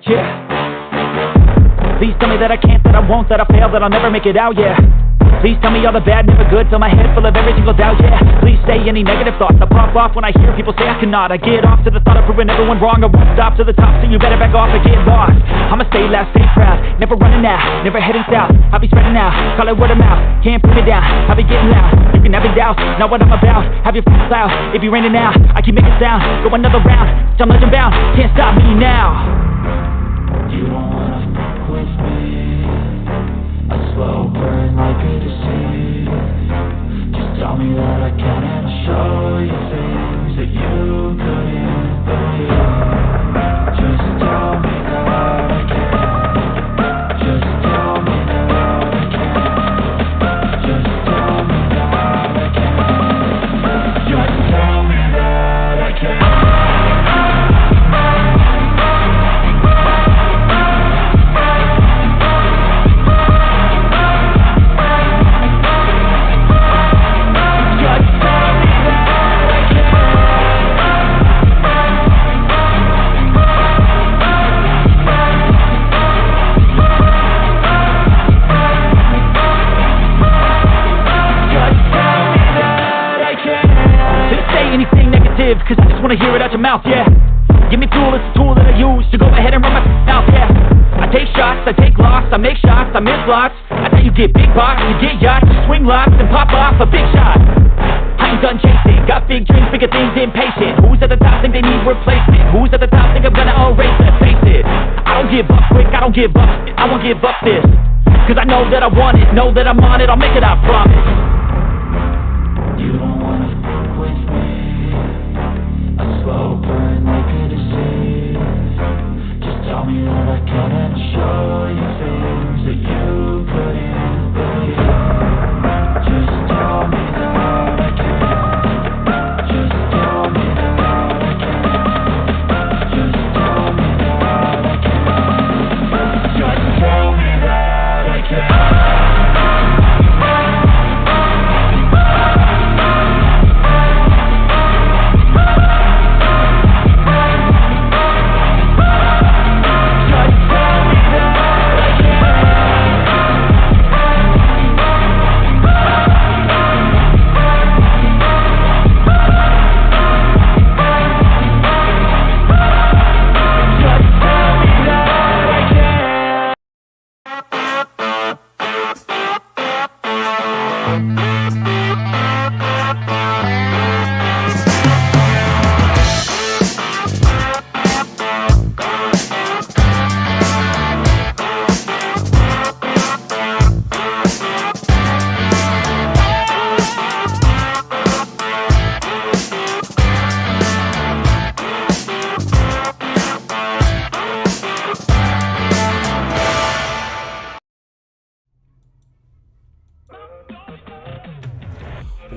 Yeah. Please tell me that I can't, that I won't, that I fail, that I'll never make it out, yeah. Please tell me all the bad, never good, fill my head full of every single doubt, yeah. Please say any negative thoughts, I pop off when I hear people say I cannot. I get off to the thought of proving everyone wrong, I won't stop to the top, so you better back off and get lost. I'ma stay loud, stay proud, never running out, never heading south. I'll be spreading out, call it word of mouth, can't put me down, I'll be getting loud. You can have your doubts, not what I'm about, have your f***ing cloud. If you're raining out, I keep making sound, go another round, I'm legend bound, can't stop me now. You don't wanna fuck with me, a slow burn like a disease. Just tell me that I can and I'll show you things that you couldn't believe. Just tell me that I can. Just tell me that I can. Just tell me that I can. Just tell me that I can. Cause I just wanna hear it out your mouth, yeah. Give me fuel, it's a tool that I use to go ahead and run my mouth, yeah. I take shots, I take loss, I make shots, I miss lots. I tell you get big box, you get yachts, you swing lots and pop off a big shot. I ain't done chasing, got big dreams, bigger things, impatient. Who's at the top think they need replacement? Who's at the top think I'm gonna erase it? Face it, I don't give up quick, I don't give up, I won't give up this. Cause I know that I want it, know that I'm on it, I'll make it, I promise. You don't wanna fuck with me, a slow burn like a disease. Just tell me that I can and I'll show you things that you couldn't believe. Just tell me that I can. Just tell me that I can. Just tell me that I can. Just tell me that I can.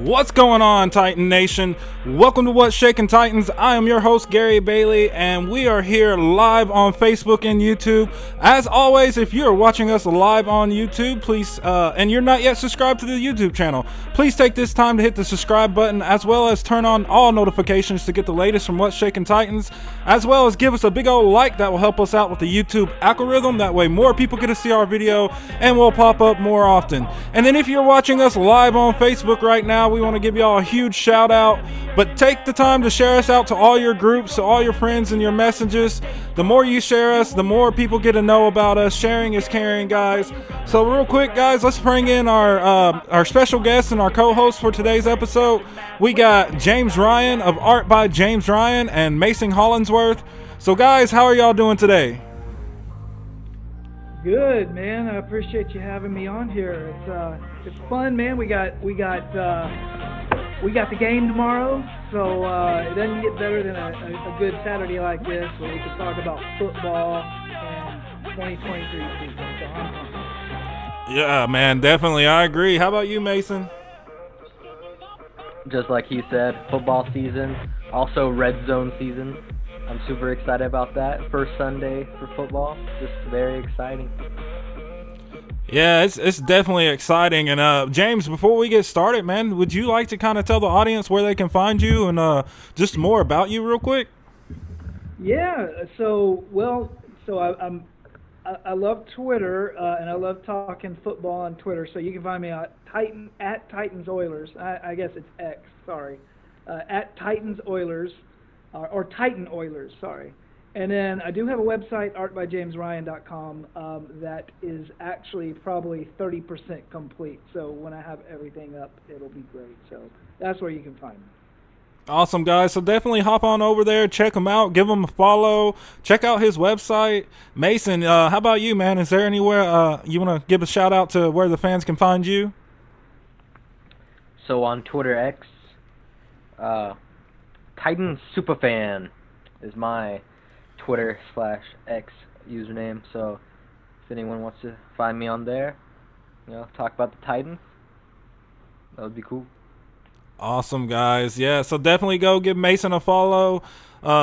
What's going on, Titan Nation? Welcome to What's Shaking Titans. I am your host, Gary Bailey, and we are here live on Facebook and YouTube. As always, if you're watching us live on YouTube, please, and you're not yet subscribed to the YouTube channel, please take this time to hit the subscribe button, as well as turn on all notifications to get the latest from What's Shaking Titans, as well as give us a big old like. That will help us out with the YouTube algorithm. That way more people get to see our video and we'll pop up more often. And then if you're watching us live on Facebook right now, we want to give y'all a huge shout out, but take the time to share us out to all your groups, to all your friends and your messages. The more you share us, the more people get to know about us. Sharing is caring, guys. So real quick, guys, let's bring in our special guest and our co-host for today's episode. We got James Ryan of Art by James Ryan and Mason Hollingsworth. So guys, how are y'all doing today? Good, man. I appreciate you having me on here. It's fun, man. We got the game tomorrow, so it doesn't get better than a good Saturday like this where we can talk about football and 2023 season. So I'm pumped. Yeah, man, definitely. I agree. How about you, Mason? Just like he said, football season, also red zone season. I'm super excited about that. First Sunday for football, just very exciting. Yeah, it's definitely exciting. And James, before we get started, man, would you like to kind of tell the audience where they can find you and just more about you real quick? Yeah, so So I love Twitter, and I love talking football on Twitter. So you can find me at Titans Oilers. I guess it's X. Sorry, at Titans Oilers, or Titan Oilers. Sorry. And then I do have a website, artbyjamesryan.com, that is actually probably 30% complete. So when I have everything up, it'll be great. So that's where you can find me. Awesome, guys. So definitely hop on over there, check him out, give him a follow, check out his website. Mason, how about you, man? Is there anywhere you want to give a shout out to where the fans can find you? So on Twitter X, Titan Superfan is my Twitter/X username. So if anyone wants to find me on there, talk about the Titans, that would be cool. Awesome, guys. Yeah, so definitely go give Mason a follow.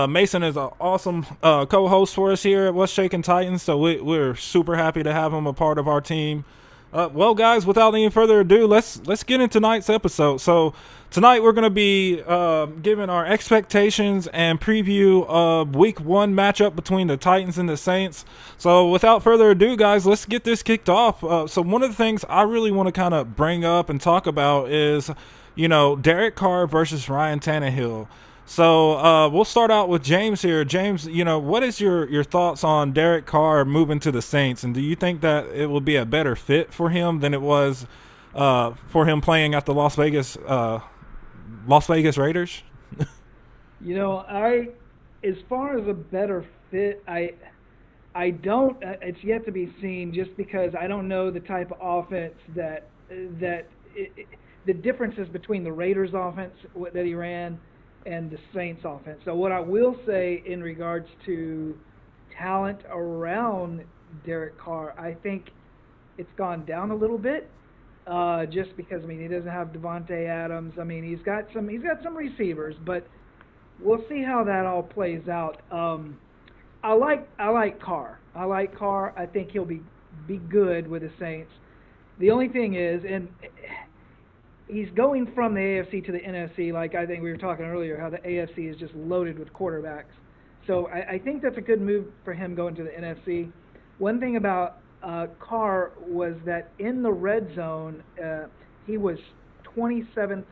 Mason is an awesome co-host for us here at What's Shaking Titans, so we're super happy to have him a part of our team. Well, guys, without any further ado, let's get into tonight's episode. So tonight we're going to be giving our expectations and preview of Week 1 matchup between the Titans and the Saints. So without further ado, guys, let's get this kicked off. So one of the things I really want to kind of bring up and talk about is, Derek Carr versus Ryan Tannehill. So we'll start out with James here. James, what is your thoughts on Derek Carr moving to the Saints, and do you think that it will be a better fit for him than it was for him playing at the Las Vegas Raiders? As far as a better fit, I don't. It's yet to be seen, just because I don't know the type of offense the differences between the Raiders offense that he ran and the Saints offense. So what I will say in regards to talent around Derek Carr, I think it's gone down a little bit, just because he doesn't have Devontae Adams. He's got some receivers, but we'll see how that all plays out. I like Carr. I think he'll be good with the Saints. The only thing is, and he's going from the AFC to the NFC, like I think we were talking earlier, how the AFC is just loaded with quarterbacks. So I think that's a good move for him going to the NFC. One thing about Carr was that in the red zone, he was 27th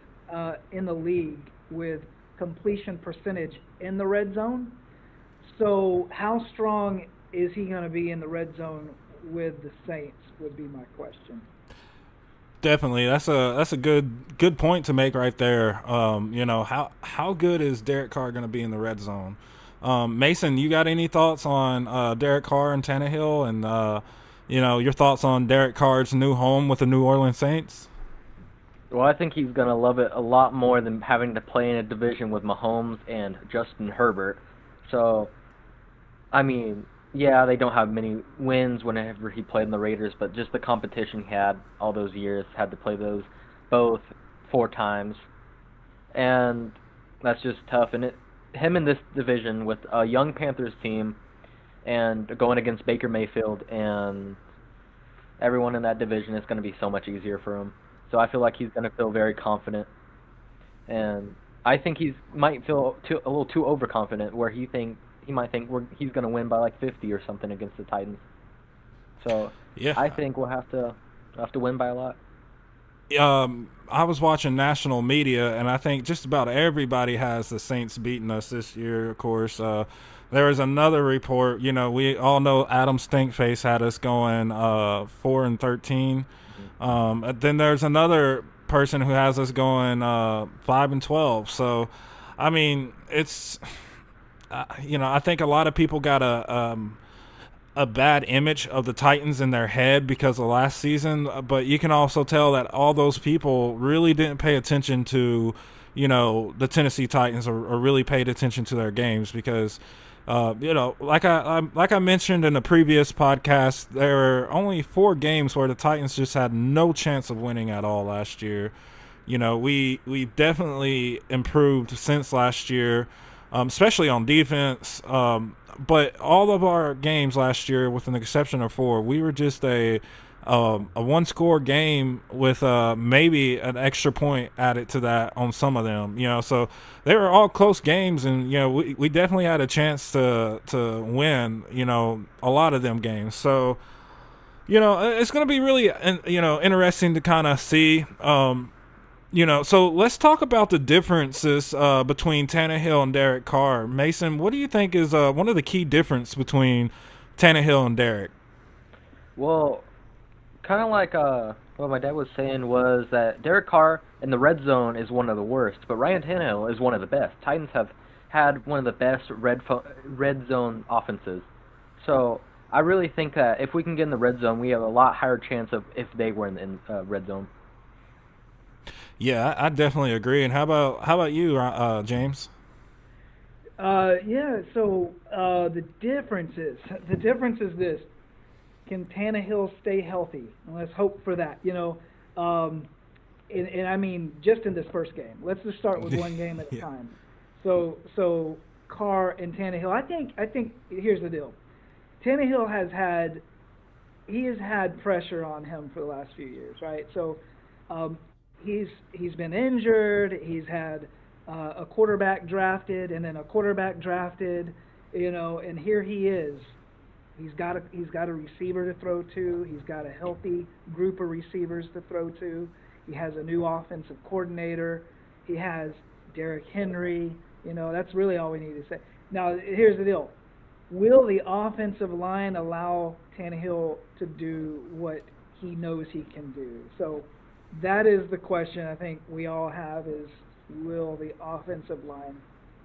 in the league with completion percentage in the red zone. So how strong is he going to be in the red zone with the Saints would be my question. Definitely, that's a good point to make right there. How good is Derek Carr going to be in the red zone? Mason, you got any thoughts on Derek Carr and Tannehill, and your thoughts on Derek Carr's new home with the New Orleans Saints? Well, I think he's going to love it a lot more than having to play in a division with Mahomes and Justin Herbert. So, yeah, they don't have many wins whenever he played in the Raiders, but just the competition he had all those years, had to play those both 4 times. And that's just tough. And him in this division with a young Panthers team and going against Baker Mayfield and everyone in that division, is going to be so much easier for him. So I feel like he's going to feel very confident. And I think he might feel a little too overconfident, where he might think he's going to win by like 50 or something against the Titans. So yeah, I think we'll have to win by a lot. I was watching national media, and I think just about everybody has the Saints beating us this year. Of course, there was another report. We all know Adam Stinkface had us going 4-13. Then there's another person who has us going 5-12. So, it's. I think a lot of people got a bad image of the Titans in their head because of last season, but you can also tell that all those people really didn't pay attention to, the Tennessee Titans, or really paid attention to their games, because, like I mentioned in a previous podcast, there were only 4 games where the Titans just had no chance of winning at all last year. We definitely improved since last year. Especially on defense, but all of our games last year, with an exception of 4, we were just a a one-score game with maybe an extra point added to that on some of them. So they were all close games, and we definitely had a chance to win a lot of them games. So it's going to be really interesting to kind of see. So let's talk about the differences between Tannehill and Derek Carr. Mason, what do you think is one of the key differences between Tannehill and Derek? Well, kind of like what my dad was saying was that Derek Carr in the red zone is one of the worst, but Ryan Tannehill is one of the best. Titans have had one of the best red zone offenses. So I really think that if we can get in the red zone, we have a lot higher chance of if they were in red zone. Yeah, I definitely agree. And how about you, James? Yeah. So the difference is this: can Tannehill stay healthy? And let's hope for that. And I mean, just in this first game. Let's just start with one game at a time. So Carr and Tannehill. I think here's the deal. Tannehill has had pressure on him for the last few years, right? So he's been injured. He's had a quarterback drafted, and then a quarterback drafted, and here he is. He's got a receiver to throw to. He's got a healthy group of receivers to throw to. He has a new offensive coordinator. He has Derrick Henry. That's really all we need to say. Now, here's the deal. Will the offensive line allow Tannehill to do what he knows he can do? So that is the question I think we all have is, will the offensive line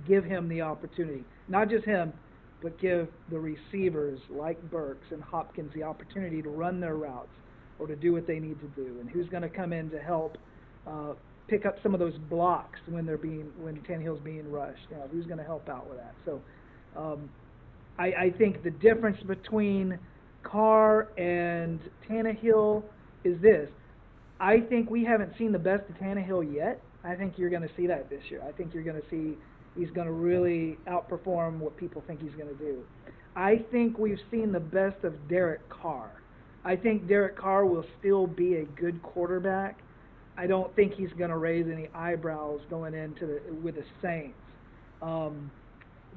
give him the opportunity? Not just him, but give the receivers like Burks and Hopkins the opportunity to run their routes or to do what they need to do. And who's going to come in to help pick up some of those blocks when Tannehill's being rushed? Who's going to help out with that? So I think the difference between Carr and Tannehill is this. I think we haven't seen the best of Tannehill yet. I think you're going to see that this year. I think you're going to see he's going to really outperform what people think he's going to do. I think we've seen the best of Derek Carr. I think Derek Carr will still be a good quarterback. I don't think he's going to raise any eyebrows going into with the Saints.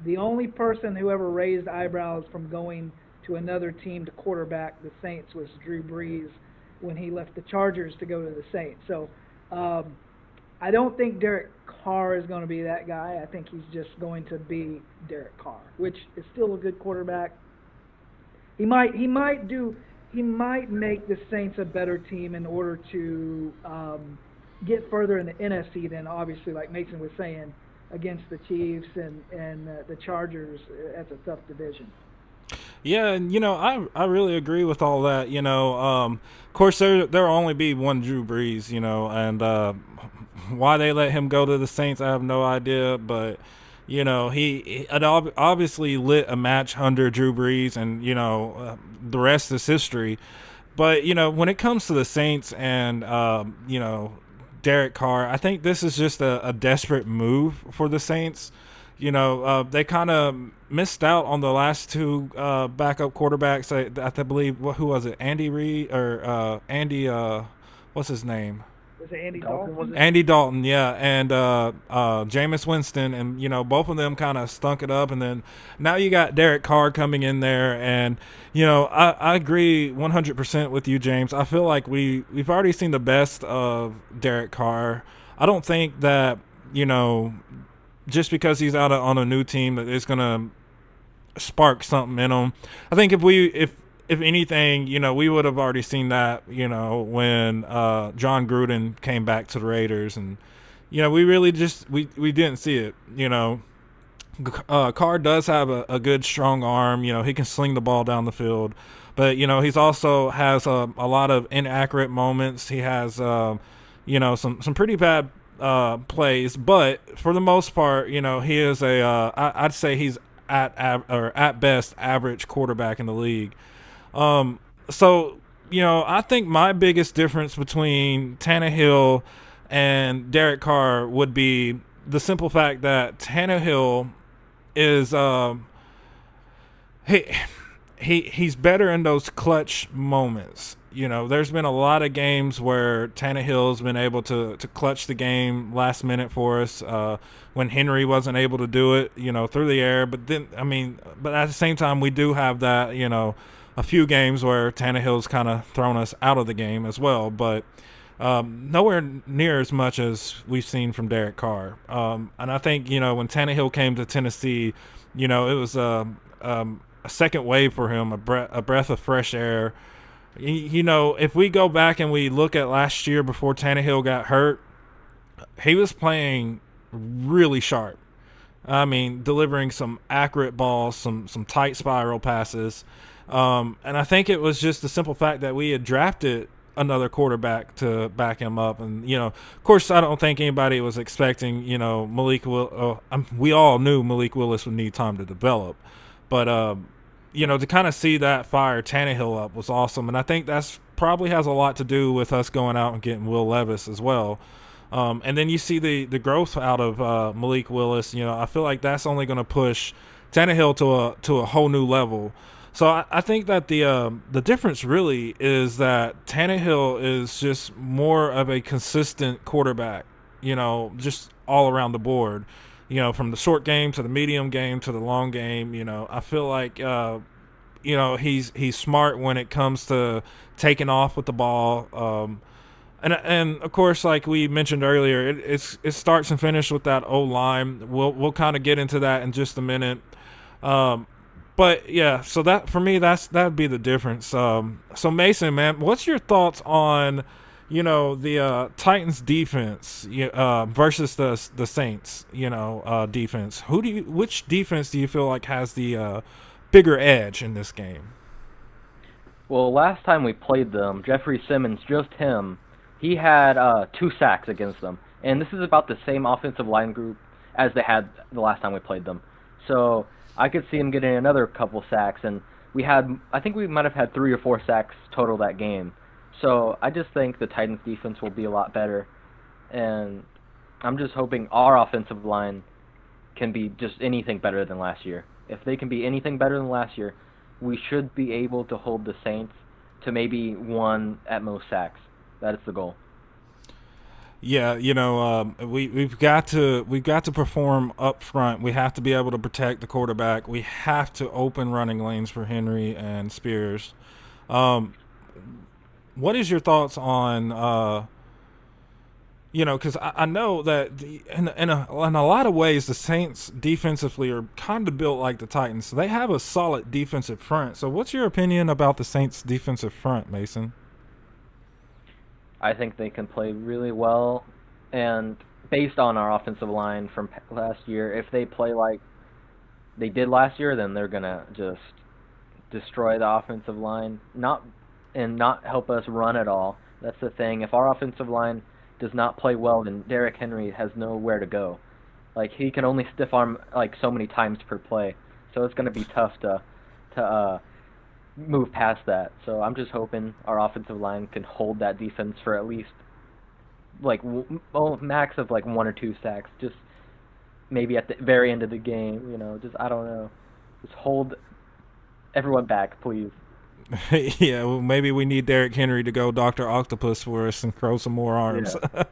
The only person who ever raised eyebrows from going to another team to quarterback the Saints was Drew Brees when he left the Chargers to go to the Saints. So I don't think Derek Carr is going to be that guy. I think he's just going to be Derek Carr, which is still a good quarterback. He might make the Saints a better team in order to get further in the NFC than, obviously, like Mason was saying, against the Chiefs and the Chargers. That's a tough division. Yeah, and I really agree with all that. Of course there'll only be one Drew Brees, and why they let him go to the Saints, I have no idea. But he obviously lit a match under Drew Brees, and the rest is history. But when it comes to the Saints and Derek Carr, I think this is just a desperate move for the Saints. They kind of missed out on the last two backup quarterbacks. I believe, who was it? Andy Reid or Andy? What's his name? Was it Andy Dalton? Andy Dalton, yeah, and Jameis Winston, and both of them kind of stunk it up. And then now you got Derek Carr coming in there, and I agree 100% with you, James. I feel like we've already seen the best of Derek Carr. I don't think that just because he's out on a new team that it's gonna spark something in him. I think if anything, we would have already seen that, when John Gruden came back to the Raiders, and we really just we didn't see it. Carr does have a good strong arm. He can sling the ball down the field, but he's also has a lot of inaccurate moments. He has some pretty bad plays, but for the most part, he is I'd say he's at best average quarterback in the league. So I think my biggest difference between Tannehill and Derek Carr would be the simple fact that Tannehill is he's better in those clutch moments. You know, there's been a lot of games where Tannehill's been able to clutch the game last minute for us when Henry wasn't able to do it, you know, through the air. But then, I mean, but at the same time, we do have that, you know, a few games where Tannehill's kind of thrown us out of the game as well. But nowhere near as much as we've seen from Derek Carr. And I think, you know, when Tannehill came to Tennessee, you know, it was a second wave for him, a breath of fresh air. You know, if we go back and we look at last year before Tannehill got hurt, he was playing really sharp. I mean, delivering some accurate balls, some tight spiral passes. And I think it was just the simple fact that we had drafted another quarterback to back him up. And, you know, of course, I don't think anybody was expecting, you know, we all knew Malik Willis would need time to develop. But, you know, to kind of see that fire Tannehill up was awesome. And I think that's probably has a lot to do with us going out and getting Will Levis as well. And then you see the growth out of Malik Willis. You know, I feel like that's only going to push Tannehill to a whole new level. So I think that the difference really is that Tannehill is just more of a consistent quarterback, you know, just all around the board, you know, from the short game to the medium game to the long game. You know, I feel like, you know, he's smart when it comes to taking off with the ball. And of course, like we mentioned earlier, it starts and finishes with that O-line. We'll kind of get into that in just a minute. But yeah, so that for me, that'd be the difference. So Mason, man, what's your thoughts on, you know, the Titans defense versus the Saints, you know, defense? Which defense do you feel like has the bigger edge in this game? Well, last time we played them, Jeffrey Simmons, just him, he had 2 sacks against them, and this is about the same offensive line group as they had the last time we played them. So I could see him getting another couple sacks, and I think we might have had 3 or 4 sacks total that game. So I just think the Titans defense will be a lot better, and I'm just hoping our offensive line can be just anything better than last year. If they can be anything better than last year, we should be able to hold the Saints to maybe 1 at most sacks. That is the goal. Yeah, you know, we've got to perform up front. We have to be able to protect the quarterback. We have to open running lanes for Henry and Spears. What is your thoughts on, you know, because I know that in a lot of ways the Saints defensively are kind of built like the Titans. So they have a solid defensive front. So what's your opinion about the Saints defensive front, Mason? I think they can play really well, and based on our offensive line from last year, if they play like they did last year, then they're going to just destroy the offensive line, not help us run at all. That's the thing. If our offensive line does not play well, then Derrick Henry has nowhere to go. Like, he can only stiff arm like so many times per play, so it's going to be tough to move past that. So I'm just hoping our offensive line can hold that defense for at least like max of like 1 or 2 sacks, just maybe at the very end of the game, you know, just I don't know, just hold everyone back, please. Yeah, well, maybe we need Derrick Henry to go Dr. Octopus for us and grow some more arms. Yeah.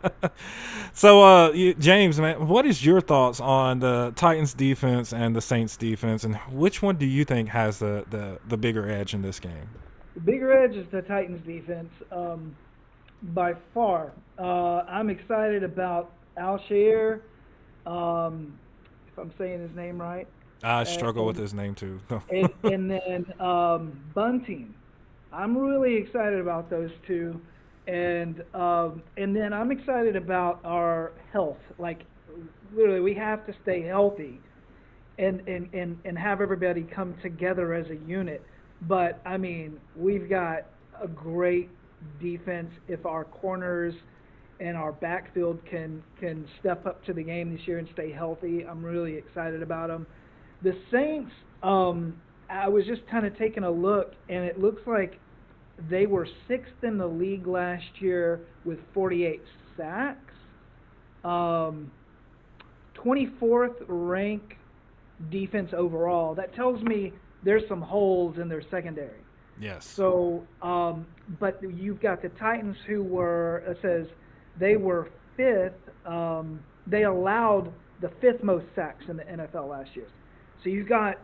So, James, man, what is your thoughts on the Titans defense and the Saints defense, and which one do you think has the bigger edge in this game? The bigger edge is the Titans defense, by far. I'm excited about Alshire, if I'm saying his name right. I struggle with his name too. and then Bunting. I'm really excited about those two, and then I'm excited about our health. Like, literally, we have to stay healthy, and have everybody come together as a unit. But I mean, we've got a great defense if our corners and our backfield can step up to the game this year and stay healthy. I'm really excited about them. The Saints, I was just kind of taking a look, and it looks like they were 6th in the league last year with 48 sacks. 24th rank defense overall. That tells me there's some holes in their secondary. Yes. So, but you've got the Titans who were, it says, they were fifth. They allowed the fifth most sacks in the NFL last year. So you've got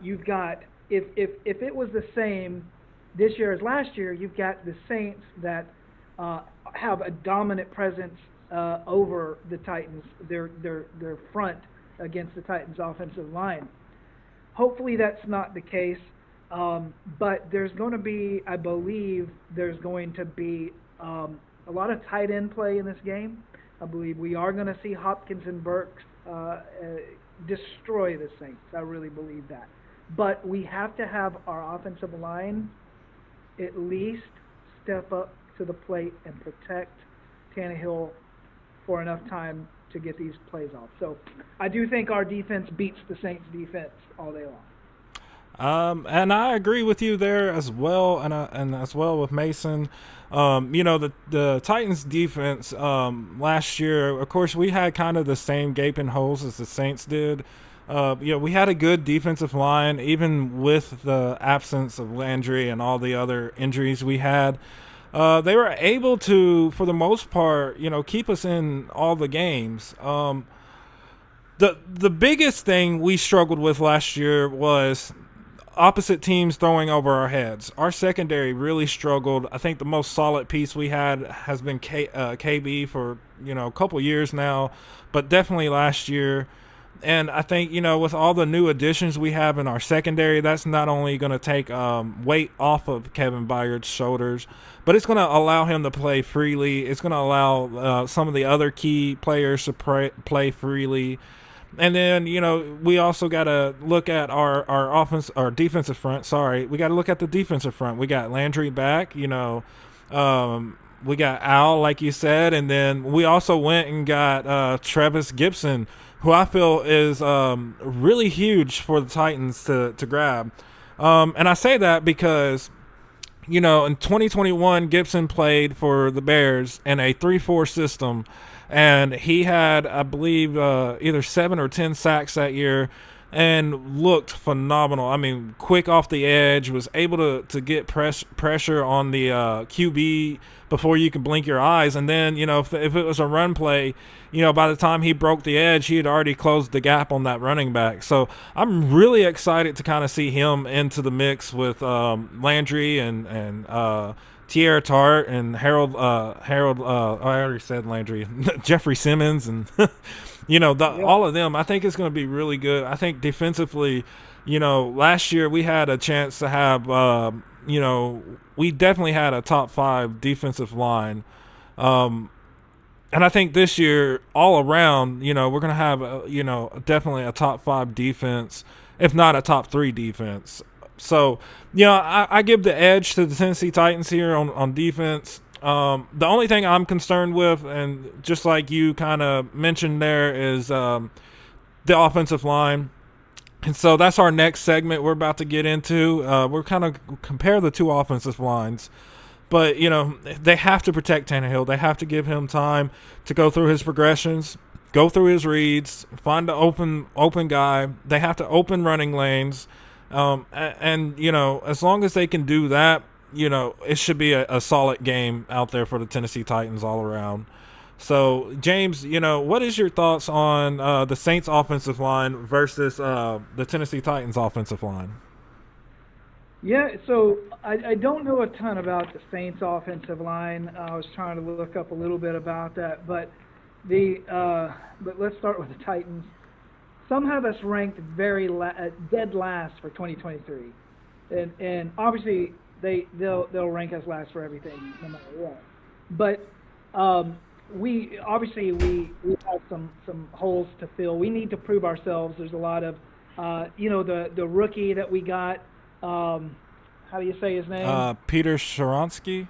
if it was the same this year as last year, you've got the Saints that have a dominant presence over the Titans, their front against the Titans' offensive line. Hopefully that's not the case, but there's going to be, I believe, there's going to be a lot of tight end play in this game. I believe we are going to see Hopkins and Burks destroy the Saints. I really believe that. But we have to have our offensive line at least step up to the plate and protect Tannehill for enough time to get these plays off. So I do think our defense beats the Saints' defense all day long. And I agree with you there as well, and as well with Mason. The Titans defense last year, of course, we had kind of the same gaping holes as the Saints did. We had a good defensive line, even with the absence of Landry and all the other injuries we had. They were able to, for the most part, keep us in all the games. The biggest thing we struggled with last year was opposite teams throwing over our heads. Our secondary really struggled. I think the most solid piece we had has been KB for a couple years now, but definitely last year. And I think, with all the new additions we have in our secondary, that's not only going to take weight off of Kevin Byard's shoulders, but it's going to allow him to play freely. It's going to allow some of the other key players to play freely. And then, we also got to look at our defensive front. Sorry, we got to look at the defensive front. We got Landry back, we got Al, like you said, and then we also went and got Trevis Gibson, who I feel is really huge for the Titans to grab. And I say that because, in 2021, Gibson played for the Bears in a 3-4 system, and he had, I believe, either 7 or 10 sacks that year and looked phenomenal. I mean, quick off the edge, was able to get pressure on the QB before you could blink your eyes. And then, if it was a run play, by the time he broke the edge, he had already closed the gap on that running back. So I'm really excited to kind of see him into the mix with Landry and Tierra Tart and Harold. I already said Landry, Jeffrey Simmons, and all of them. I think it's going to be really good. I think defensively, last year we had a chance to have, we definitely had a top 5 defensive line. And I think this year, all around, we're going to have, definitely a top 5 defense, if not a top 3 defense. So, I give the edge to the Tennessee Titans here on defense. The only thing I'm concerned with, and just like you kind of mentioned there, is the offensive line. And so that's our next segment we're about to get into. We're kind of compare the two offensive lines. But, they have to protect Tannehill. They have to give him time to go through his progressions, go through his reads, find the open guy. They have to open running lanes. And as long as they can do that, it should be a solid game out there for the Tennessee Titans all around. So, James, what is your thoughts on the Saints offensive line versus the Tennessee Titans offensive line? Yeah, so I don't know a ton about the Saints offensive line. I was trying to look up a little bit about that, but but let's start with the Titans. Some have us ranked dead last for 2023, and obviously they'll rank us last for everything no matter what. But we have some holes to fill. We need to prove ourselves. There's a lot of the rookie that we got. How do you say his name? Peter Skoronsky.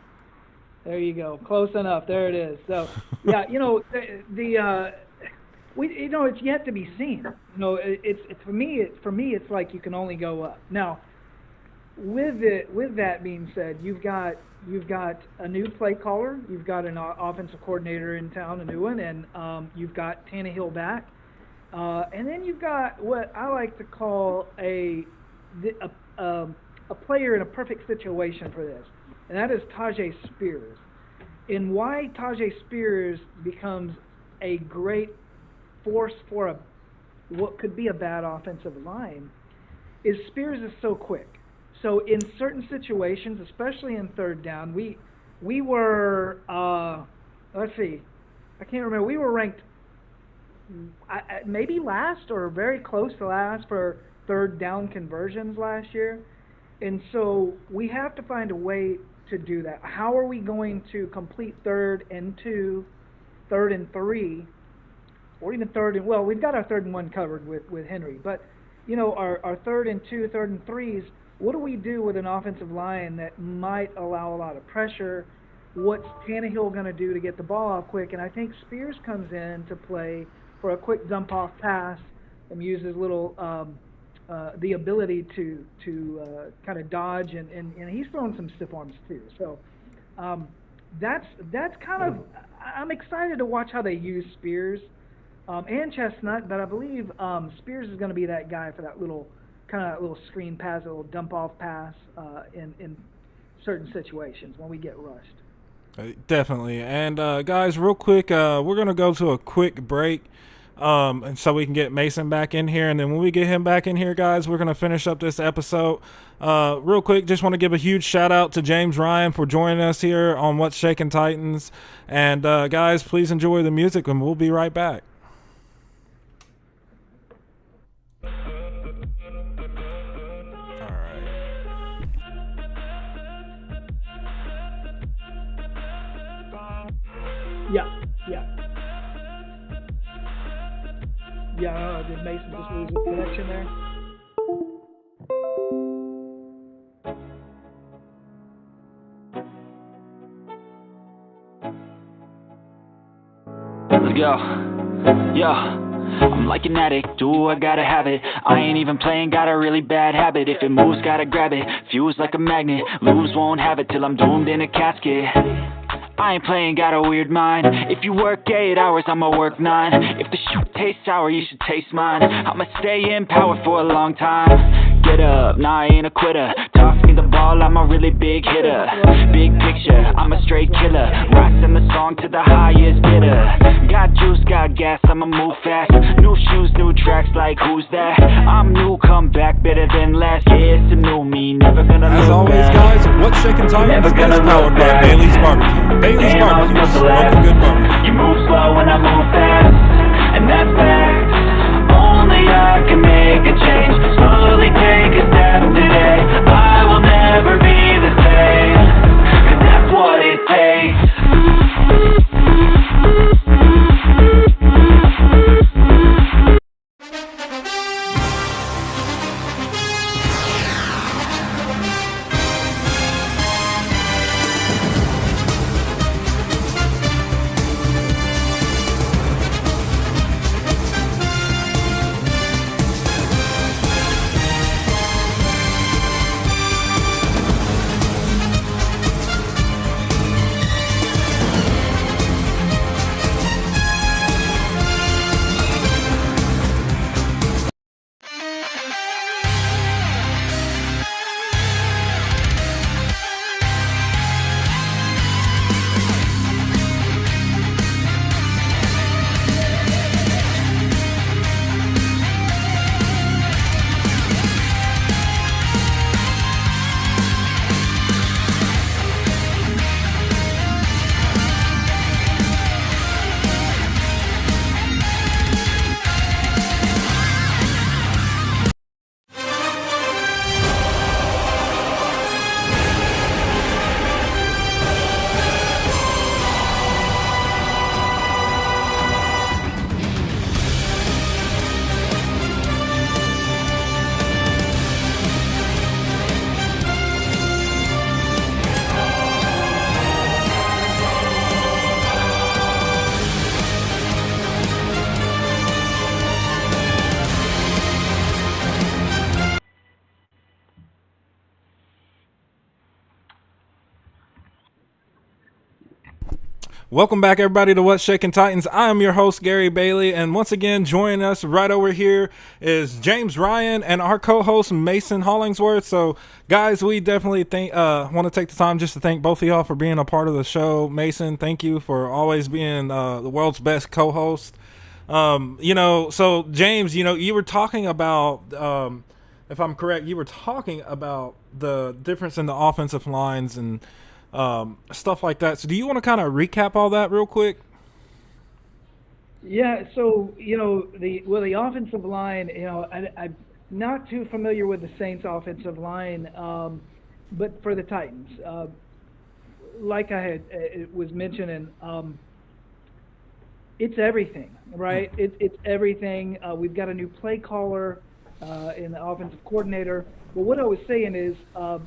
There you go. Close enough. There it is. So, yeah, it's yet to be seen. It's for me, it's like you can only go up. Now, with that being said, you've got a new play caller, you've got an offensive coordinator in town, a new one, and you've got Tannehill back, and then you've got what I like to call a a player in a perfect situation for this, and that is Tyjae Spears. And why Tyjae Spears becomes a great force for what could be a bad offensive line is Spears is so quick. So in certain situations, especially in third down, we were let's see, I can't remember. We were ranked maybe last or very close to last for third down conversions last year. And so we have to find a way to do that. How are we going to complete 3rd and 2, 3rd and 3, or even 3rd and, well, we've got our 3rd and 1 covered with Henry, but you know, our 3rd and 2, 3rd and 3s, what do we do with an offensive line that might allow a lot of pressure? What's Tannehill going to do to get the ball out quick? And I think Spears comes in to play for a quick dump-off pass and uses little the ability to kind of dodge, and he's throwing some stiff arms too. So that's kind of, I'm excited to watch how they use Spears and Chestnut, but I believe Spears is going to be that guy for that little screen pass, a little dump-off pass in certain situations when we get rushed. Definitely. And guys, real quick, we're going to go to a quick break. And so we can get Mason back in here. And then when we get him back in here, guys, we're going to finish up this episode. Real quick, just want to give a huge shout out to James Ryan for joining us here on What's Shaking Titans. And guys, please enjoy the music and we'll be right back. Yeah, did Mason just lose the connection there? Let's go. Yo, I'm like an addict, do I gotta have it. I ain't even playing, got a really bad habit. If it moves, gotta grab it, fuse like a magnet. Lose, won't have it till I'm doomed in a casket. I ain't playing, got a weird mind. If you work 8 hours, I'ma work 9. If the shoot tastes sour, you should taste mine. I'ma stay in power for a long time. Get up, nah, I ain't a quitter. Toss me the ball, I'm a really big hitter. Big picture, I'm a straight killer. Rising the song to the highest bidder. Got juice, got gas, I'ma move fast. New shoes, new tracks, like who's that? I'm new, come back, better than last. Yeah, it's a new me, never gonna As always, guys, What's Shaking Titans is powered by Bailey's Barbecue. Bailey's Barbecue, smoking good barbecue. You move slow and I move fast, and that's fact. Only I can make a change. Slowly take a step today. I will never be the same, 'cause that's what it takes. Welcome back, everybody, to What's Shaking Titans. I am your host, Gary Bailey, and once again, joining us right over here is James Ryan and our co-host, Mason Hollingsworth. So, guys, we definitely want to take the time just to thank both of y'all for being a part of the show. Mason, thank you for always being the world's best co-host. So, James, you were talking about, if I'm correct, you were talking about the difference in the offensive lines and stuff like that. So do you want to kind of recap all that real quick? Yeah, so the offensive line, I'm not too familiar with the Saints' offensive line, but for the Titans, like I had it was mentioning, it's everything, right? It's everything. We've got a new play caller in the offensive coordinator. But what I was saying is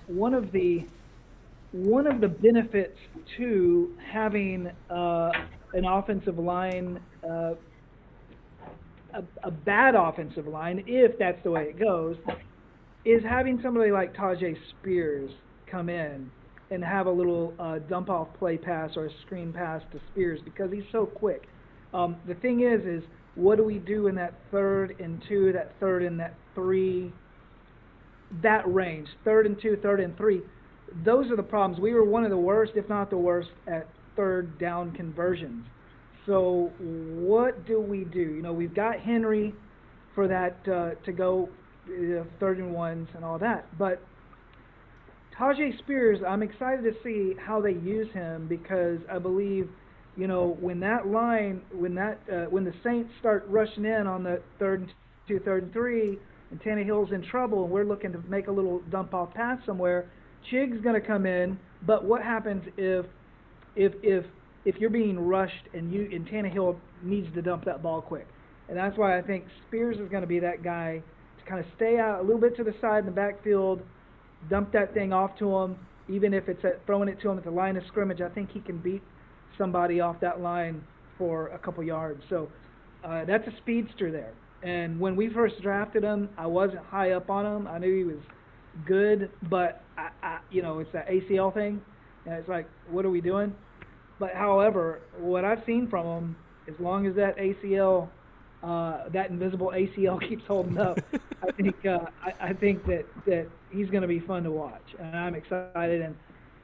one of the benefits to having an offensive line, a bad offensive line, if that's the way it goes, is having somebody like Tyjae Spears come in and have a little dump-off play pass or a screen pass to Spears because he's so quick. The thing is what do we do in that 3rd and 2, that 3rd and that 3, that range, 3rd and 2, 3rd and 3? Those are the problems. We were one of the worst, if not the worst, at 3rd down conversions. So what do? We've got Henry for that to go 3rd and 1s and all that. But Tyjae Spears, I'm excited to see how they use him because I believe, when the Saints start rushing in on the 3rd and 2, 3rd and 3, and Tannehill's in trouble, and we're looking to make a little dump-off pass somewhere, Chig's going to come in, but what happens if you're being rushed and Tannehill needs to dump that ball quick? And that's why I think Spears is going to be that guy to kind of stay out a little bit to the side in the backfield, dump that thing off to him, even if it's throwing it to him at the line of scrimmage. I think he can beat somebody off that line for a couple yards. So that's a speedster there. And when we first drafted him, I wasn't high up on him. I knew he was good, but it's that ACL thing, and it's like, what are we doing? But however, what I've seen from him, as long as that ACL, that invisible ACL keeps holding up, I think that he's going to be fun to watch, and I'm excited.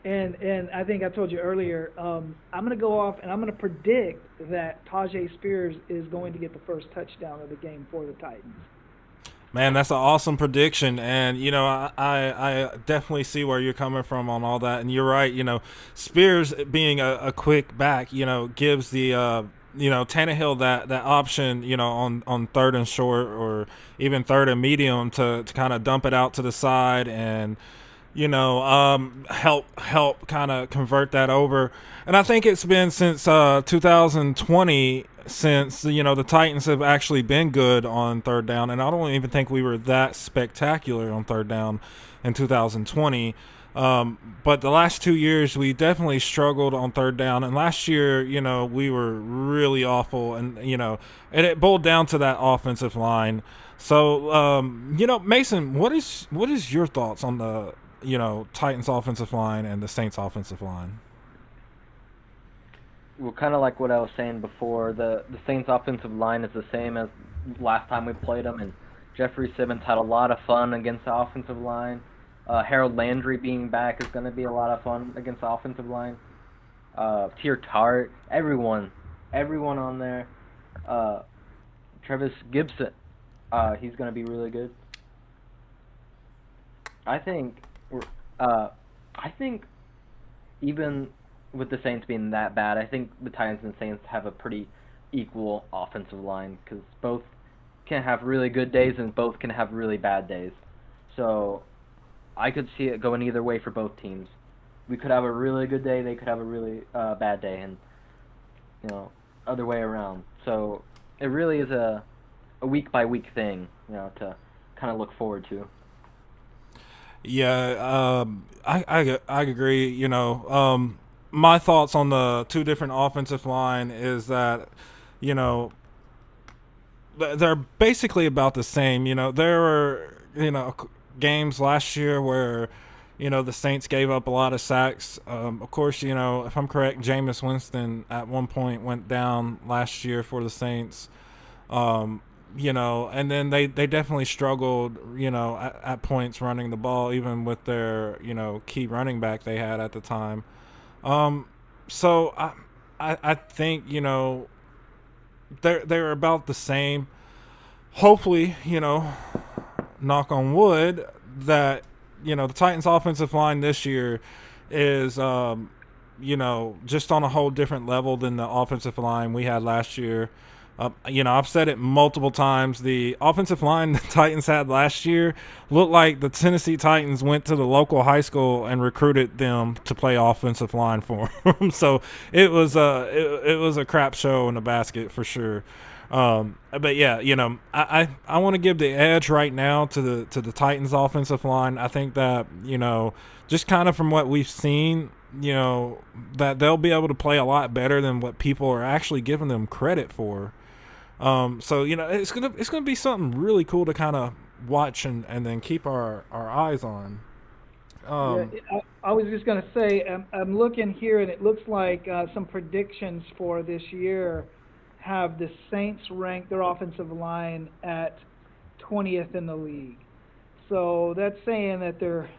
And I think I told you earlier, I'm going to go off and I'm going to predict that Tyjae Spears is going to get the first touchdown of the game for the Titans. Man, that's an awesome prediction, and I definitely see where you're coming from on all that, and you're right. Spears being a quick back, gives the Tannehill that option, on 3rd and short or even 3rd and medium to kind of dump it out to the side and help kind of convert that over. And I think it's been since 2020 since the Titans have actually been good on 3rd down, and I don't even think we were that spectacular on 3rd down in 2020. But the last 2 years we definitely struggled on 3rd down, and last year we were really awful, and and it boiled down to that offensive line. So Mason, what is your thoughts on the Titans offensive line and the Saints offensive line? Well, kind of like what I was saying before, the Saints offensive line is the same as last time we played them, and Jeffrey Simmons had a lot of fun against the offensive line. Harold Landry being back is going to be a lot of fun against the offensive line. Tier Tart, everyone on there. Travis Gibson, he's going to be really good. I think even with the Saints being that bad, I think the Titans and Saints have a pretty equal offensive line because both can have really good days and both can have really bad days. So I could see it going either way for both teams. We could have a really good day, they could have a really bad day, and other way around. So it really is a week-by-week thing, to kind of look forward to. Yeah, I agree. My thoughts on the two different offensive line is that, they're basically about the same. There were, games last year where, the Saints gave up a lot of sacks. Of course, if I'm correct, Jameis Winston at one point went down last year for the Saints. And then they definitely struggled, at points running the ball, even with their, key running back they had at the time. So I think, they're about the same. Hopefully, knock on wood, that, the Titans offensive line this year is, just on a whole different level than the offensive line we had last year. I've said it multiple times. The offensive line the Titans had last year looked like the Tennessee Titans went to the local high school and recruited them to play offensive line for them. So it was a crap show in the basket for sure. But yeah, I want to give the edge right now to the Titans offensive line. I think that, just kind of from what we've seen, that they'll be able to play a lot better than what people are actually giving them credit for. So it's gonna be something really cool to kind of watch and then keep our eyes on. I was just going to say, I'm looking here, and it looks like some predictions for this year have the Saints rank their offensive line at 20th in the league. So that's saying that they're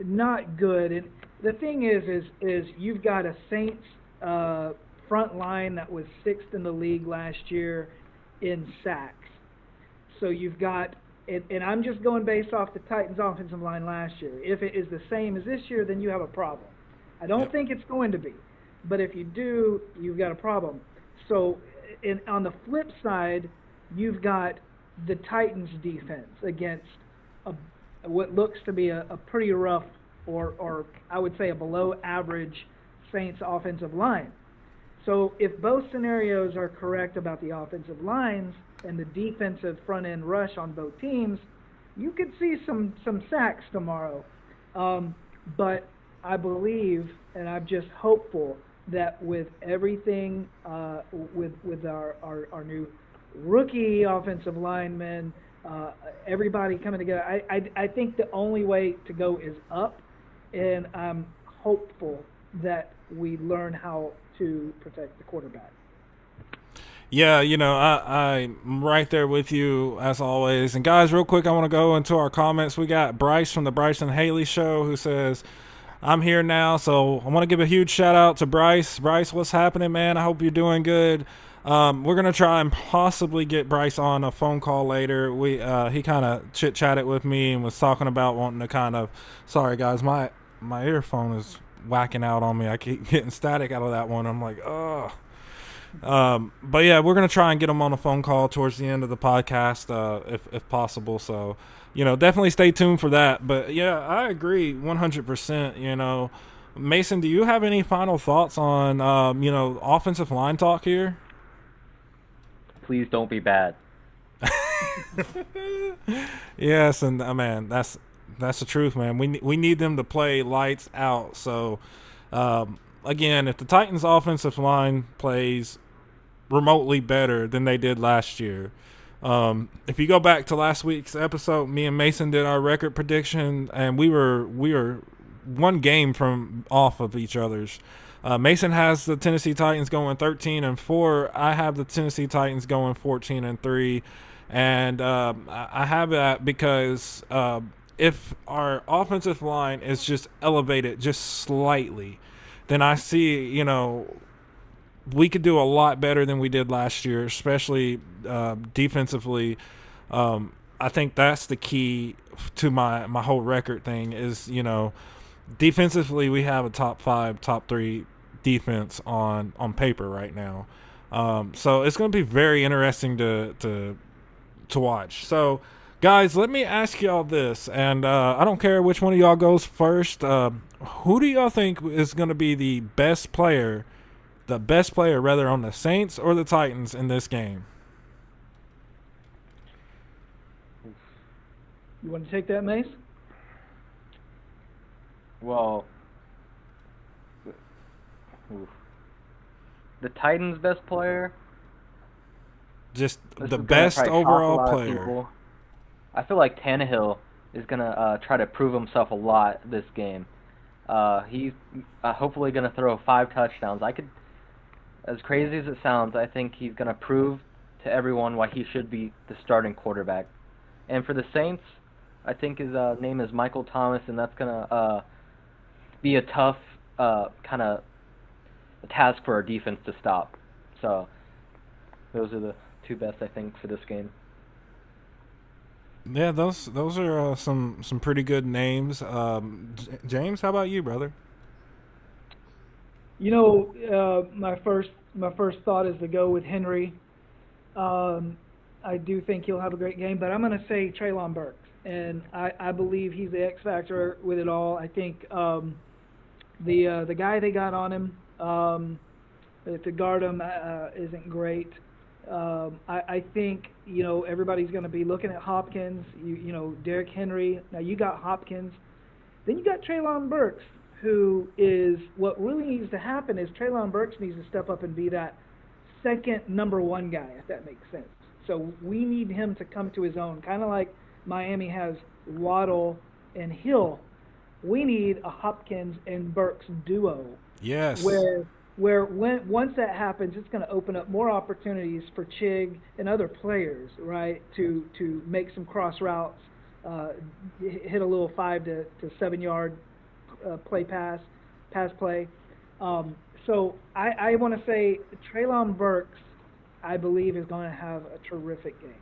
not good. And the thing is you've got a Saints front line that was 6th in the league last year in sacks. So you've got, and I'm just going based off the Titans offensive line last year. If it is the same as this year, then you have a problem. I don't think it's going to be, but if you do, you've got a problem. So on the flip side, you've got the Titans defense against what looks to be a pretty rough, or I would say a below average Saints offensive line. So if both scenarios are correct about the offensive lines and the defensive front end rush on both teams, you could see some sacks tomorrow. But I believe, and I'm just hopeful, that with everything, with our new rookie offensive linemen, everybody coming together, I think the only way to go is up, and I'm hopeful that we learn how to protect the quarterback. Yeah, I'm right there with you as always. And guys, real quick, I want to go into our comments. We got Bryce from the Bryce and Haley Show who says, I'm here now, so I want to give a huge shout out to Bryce. Bryce, what's happening, man? I hope you're doing good. We're going to try and possibly get Bryce on a phone call later. He kind of chit-chatted with me and was talking about wanting to kind of, sorry guys, my earphone is whacking out on me. I keep getting static out of that one. I'm like, ugh. But yeah, we're going to try and get him on a phone call towards the end of the podcast, if possible. So, definitely stay tuned for that. But yeah, I agree 100%. Mason, do you have any final thoughts on, offensive line talk here? Please don't be bad. Yes. And man, that's the truth, man. We need them to play lights out. So, again, if the Titans offensive line plays remotely better than they did last year, if you go back to last week's episode, me and Mason did our record prediction, and we were one game from off of each other's. Mason has the Tennessee Titans going 13-4. I have the Tennessee Titans going 14-3, and I have that because if our offensive line is just elevated just slightly, then I see, we could do a lot better than we did last year, especially defensively. I think that's the key to my whole record thing is, defensively we have a top 5, top 3 defense on paper right now. So it's going to be very interesting to watch. So, guys, let me ask y'all this, and I don't care which one of y'all goes first. Who do y'all think is going to be the best player rather on the Saints or the Titans in this game? You want to take that, Mace? Well, the Titans' best player? Just This the is gonna best probably shock a overall lot of player. people. I feel like Tannehill is gonna try to prove himself a lot this game. He's hopefully gonna throw 5 touchdowns. As crazy as it sounds, I think he's gonna prove to everyone why he should be the starting quarterback. And for the Saints, I think his name is Michael Thomas, and that's gonna be a tough kind of task for our defense to stop. So those are the 2 best, I think, for this game. Yeah, those are some pretty good names. James, how about you, brother? You know, my first thought is to go with Henry. I do think he'll have a great game, but I'm going to say Treylon Burks, and I believe he's the X factor with it all. I think the guy they got on him to guard him isn't great. I think, you know, everybody's going to be looking at Hopkins, you know, Derrick Henry. Now you got Hopkins. Then you got Treylon Burks, who is, what really needs to happen is Treylon Burks needs to step up and be that second number 1 guy, if that makes sense. So we need him to come to his own, kind of like Miami has Waddle and Hill. We need a Hopkins and Burks duo. Yes. Once that happens, it's going to open up more opportunities for Chig and other players, right, to make some cross routes, hit a little 5 to 7 yard pass play. So I want to say Treylon Burks, I believe, is going to have a terrific game.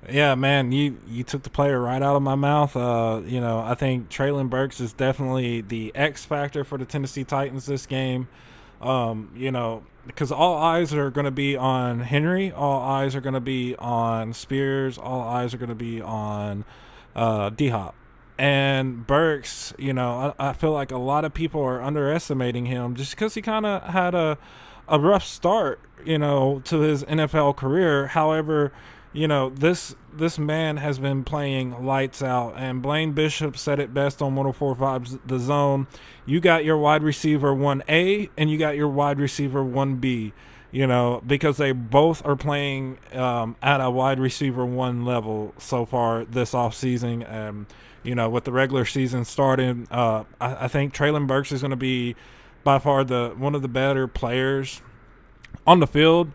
Yeah, man, you took the player right out of my mouth. You know, I think Treylon Burks is definitely the X factor for the Tennessee Titans this game. You know, because all eyes are going to be on Henry, all eyes are going to be on Spears, all eyes are going to be on D-Hop. And Burks, you know, I feel like a lot of people are underestimating him just because he kind of had a rough start, you know, to his NFL career. However, you know, this man has been playing lights out, and Blaine Bishop said it best on 104.5 The Zone. You got your wide receiver 1A and you got your wide receiver 1B, you know, because they both are playing at a wide receiver 1 level so far this offseason. And, you know, with the regular season starting, I think Treylon Burks is going to be by far one of the better players on the field,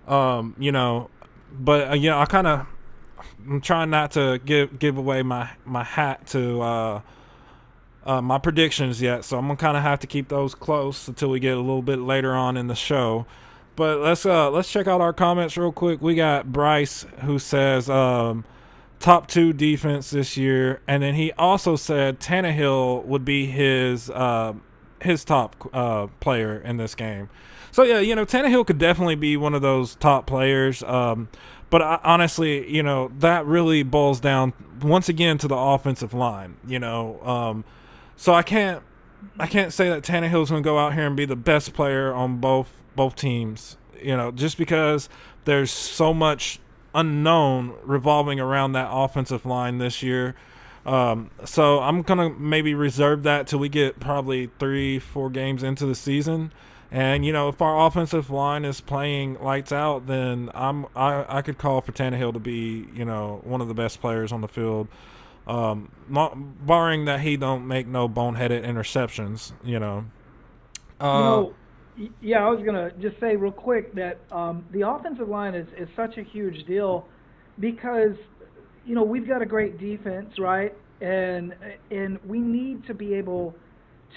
you know. But you know, I'm trying not to give away my hat to my predictions yet, so I'm gonna kind of have to keep those close until we get a little bit later on in the show. But let's check out our comments real quick. We got Bryce who says top 2 defense this year, and then he also said Tannehill would be his top player in this game. So, yeah, you know, Tannehill could definitely be one of those top players. But honestly, you know, that really boils down, once again, to the offensive line, you know. So I can't say that Tannehill's going to go out here and be the best player on both teams, you know, just because there's so much unknown revolving around that offensive line this year. So I'm going to maybe reserve that till we get probably 3-4 games into the season. And, you know, if our offensive line is playing lights out, then I could call for Tannehill to be, you know, one of the best players on the field, barring that he don't make no boneheaded interceptions, you know. Yeah, I was going to just say real quick that the offensive line is such a huge deal because, you know, we've got a great defense, right? And we need to be able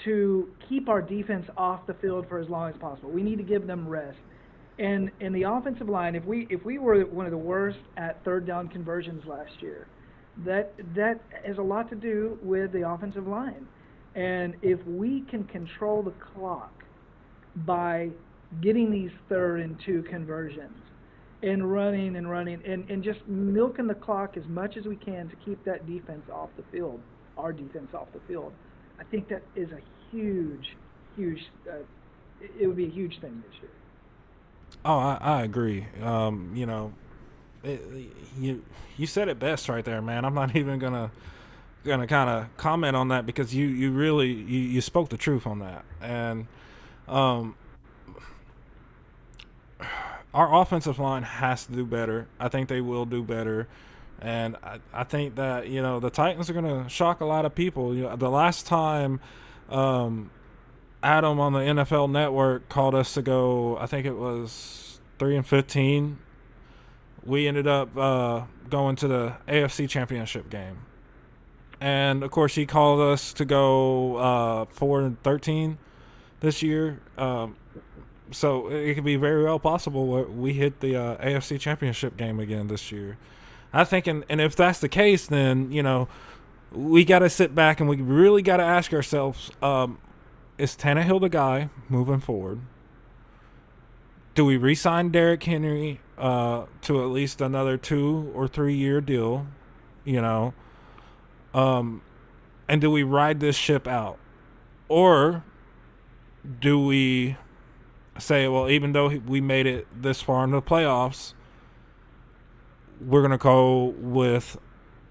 to keep our defense off the field for as long as possible. We need to give them rest. And in the offensive line, if we were one of the worst at third down conversions last year, that has a lot to do with the offensive line. And if we can control the clock by getting these 3rd and 2 conversions and running and just milking the clock as much as we can to keep that defense off the field, our defense off the field, I think that is a huge, it would be a huge thing this year. Oh, I agree. You know, you said it best right there, man. I'm not even gonna kind of comment on that because you really you spoke the truth on that. And our offensive line has to do better. I think they will do better. And I think that, the Titans are going to shock a lot of people. The last time Adam on the NFL Network called us to go, I think it was 3-15. We ended up going to the AFC Championship game. And, of course, he called us to go 4-13 this year. So it could be very well possible we hit the AFC Championship game again this year. I think, and if that's the case, then, we got to sit back and we really got to ask ourselves, is Tannehill the guy moving forward? Do we re-sign Derrick Henry to at least another 2 or 3 year deal? And do we ride this ship out? Or do we say, well, even though we made it this far in the playoffs, we're going to go with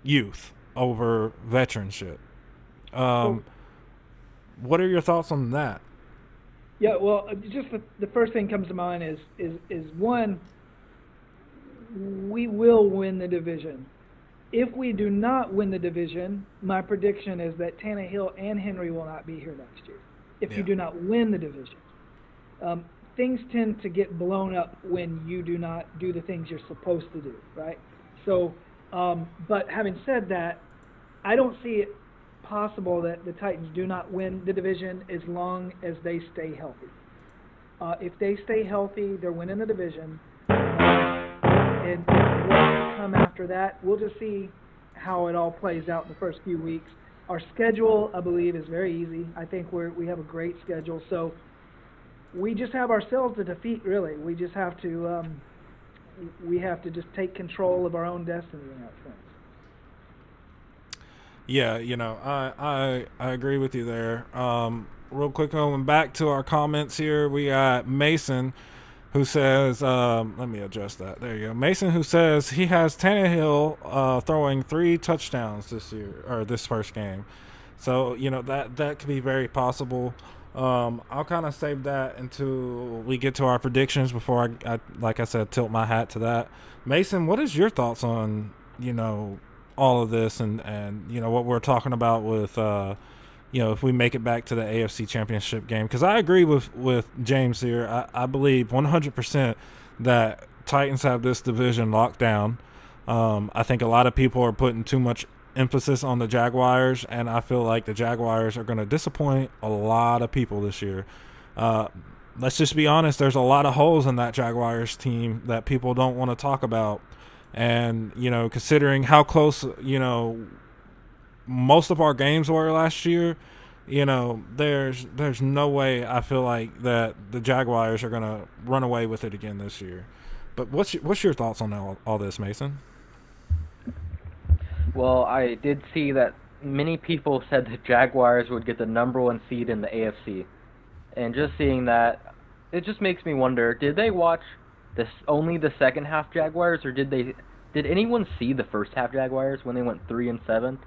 youth over veteranship? What are your thoughts on that? Yeah, well, just the first thing comes to mind is one, we will win the division. If we do not win the division, my prediction is that Tannehill and Henry will not be here next year. If you do not win the division. Things tend to get blown up when you do not do the things you're supposed to do, right? So, but having said that, I don't see it possible that the Titans do not win the division as long as they stay healthy. If they stay healthy, they're winning the division. And what come after that, we'll just see how it all plays out in the first few weeks. Our schedule, I believe, is very easy. I think we have a great schedule. So we just have ourselves to defeat, really. We just have to just take control of our own destiny in that sense. Yeah, I agree with you there. Real quick, going back to our comments here, we got Mason, who says, let me adjust that. There you go. Mason, who says he has Tannehill throwing 3 touchdowns this year, or this first game. So, that could be very possible. I'll kind of save that until we get to our predictions before I, like I said, tilt my hat to that. Mason, what is your thoughts on, all of this and what we're talking about with, if we make it back to the AFC Championship game? Because I agree with James here. I believe 100% that Titans have this division locked down. I think a lot of people are putting too much emphasis on the Jaguars, and I feel like the Jaguars are going to disappoint a lot of people this year. Let's just be honest, there's a lot of holes in that Jaguars team that people don't want to talk about. And, considering how close, most of our games were last year, there's no way I feel like that the Jaguars are going to run away with it again this year. But what's your thoughts on all this, Mason? Well, I did see that many people said the Jaguars would get the #1 seed in the AFC. And just seeing that, it just makes me wonder, did they watch only the second half Jaguars, or did anyone see the first half Jaguars when they went 3-7?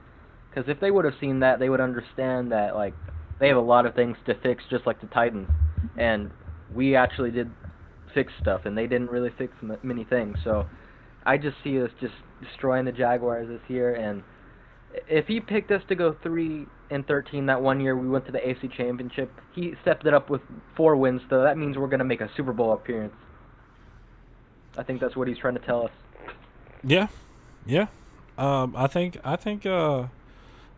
Because if they would have seen that, they would understand that they have a lot of things to fix, just like the Titans, and we actually did fix stuff, and they didn't really fix many things. So I just see us just destroying the Jaguars this year. And if he picked us to go 3-13 that one year we went to the AFC Championship, he stepped it up with 4 wins, so that means we're going to make a Super Bowl appearance. I think that's what he's trying to tell us. Yeah. I think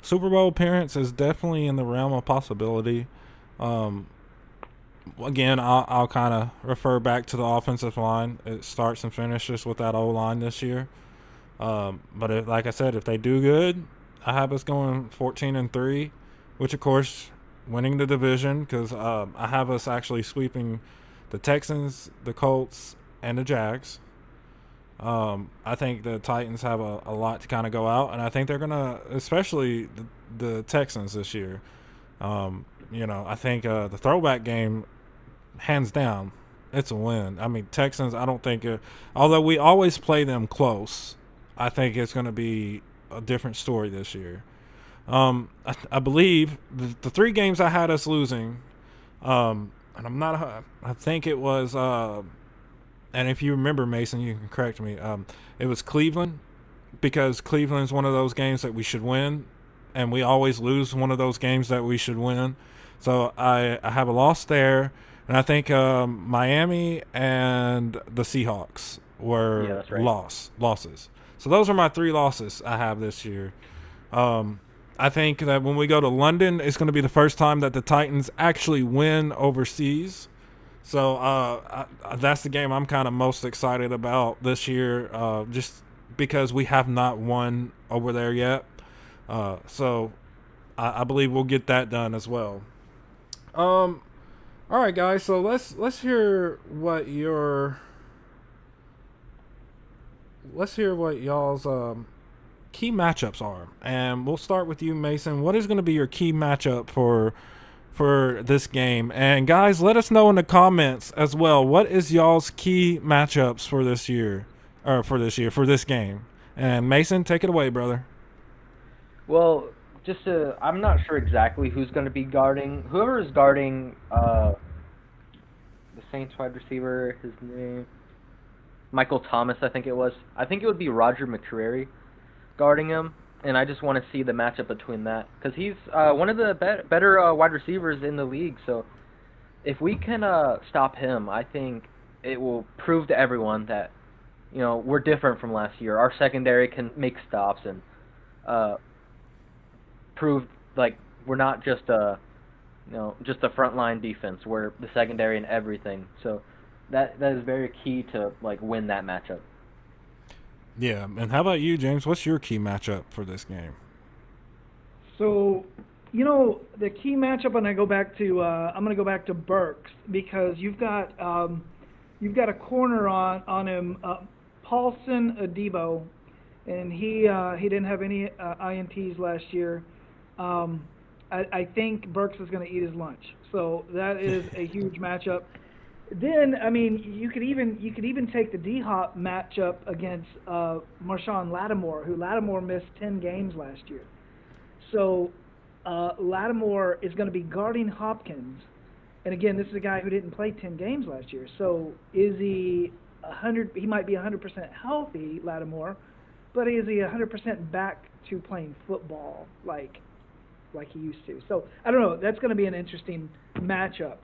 Super Bowl appearance is definitely in the realm of possibility. Again, I'll kind of refer back to the offensive line. It starts and finishes with that O-line this year. But like I said, if they do good, I have us going 14-3, which of course winning the division, because I have us actually sweeping the Texans, the Colts, and the Jags. I think the Titans have a lot to kind of go out, and I think they're going to, especially the Texans this year. I think the throwback game, hands down, it's a win. I mean, Texans, I don't think, although we always play them close, I think it's going to be a different story this year. I believe the 3 games I had us losing, and I think it was, and if you remember, Mason, you can correct me. It was Cleveland, because Cleveland's one of those games that we should win, and we always lose one of those games that we should win. So I have a loss there, and I think Miami and the Seahawks were Yeah, that's right. losses. So those are my 3 losses I have this year. I think that when we go to London, it's going to be the first time that the Titans actually win overseas. So that's the game I'm kind of most excited about this year, just because we have not won over there yet. So I believe we'll get that done as well. All right, guys. So let's hear what y'all's key matchups are, and we'll start with you, Mason. What is going to be your key matchup for this game? And guys, let us know in the comments as well. What is y'all's key matchups for this year, or for this game? And Mason, take it away, brother. Well, I'm not sure exactly who's going to be guarding. Whoever is guarding the Saints wide receiver, his name, Michael Thomas, I think it was. I think it would be Roger McCreary guarding him, and I just want to see the matchup between that, because he's one of the better wide receivers in the league. So if we can stop him, I think it will prove to everyone that, you know, we're different from last year. Our secondary can make stops and prove like we're not just a frontline defense. We're the secondary and everything. So that is very key to like win that matchup. Yeah, and how about you, James? What's your key matchup for this game? So, you know, the key matchup, and I'm going to go back to Burks, because you've got a corner on him, Paulson Adebo, and he didn't have any INTs last year. I think Burks is going to eat his lunch, so that is a huge matchup. Then, I mean, you could even take the D-Hop matchup against Marshawn Lattimore, who Lattimore missed 10 games last year. So Lattimore is going to be guarding Hopkins, and again, this is a guy who didn't play 10 games last year. So is he 100? He might be 100% healthy, Lattimore, but is he 100% back to playing football like he used to? So I don't know. That's going to be an interesting matchup.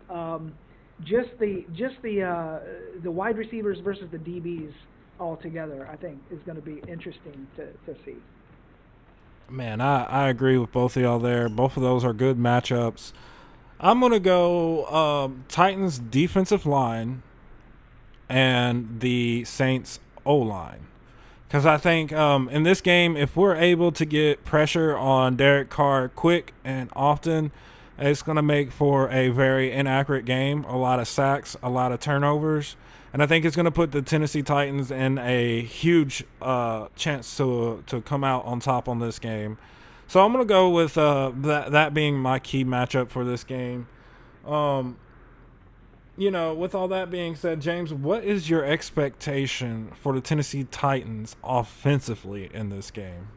Just the wide receivers versus the DBs all together, I think, is going to be interesting to see. Man, I agree with both of y'all there. Both of those are good matchups. I'm going to go Titans defensive line and the Saints O-line. Because I think in this game, if we're able to get pressure on Derek Carr quick and often, it's going to make for a very inaccurate game, a lot of sacks, a lot of turnovers. And I think it's going to put the Tennessee Titans in a huge chance to come out on top on this game. So I'm going to go with that being my key matchup for this game. You know, with all that being said, James, what is your expectation for the Tennessee Titans offensively in this game?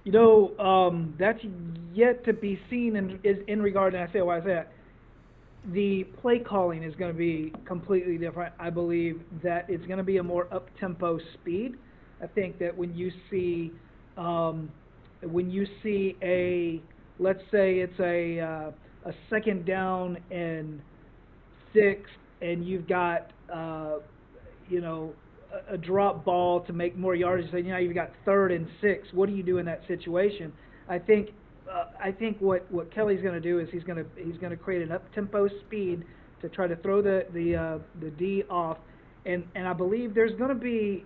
You know, that's yet to be seen in regard, and I say why I say that. The play calling is going to be completely different. I believe that it's going to be a more up-tempo speed. I think that when you see let's say it's a second down and 6, and you've got a drop ball to make more yardage. So you've got 3rd and 6. What do you do in that situation? I think what Kelly's going to do is he's going to create an up-tempo speed to try to throw the D off, and I believe there's going to be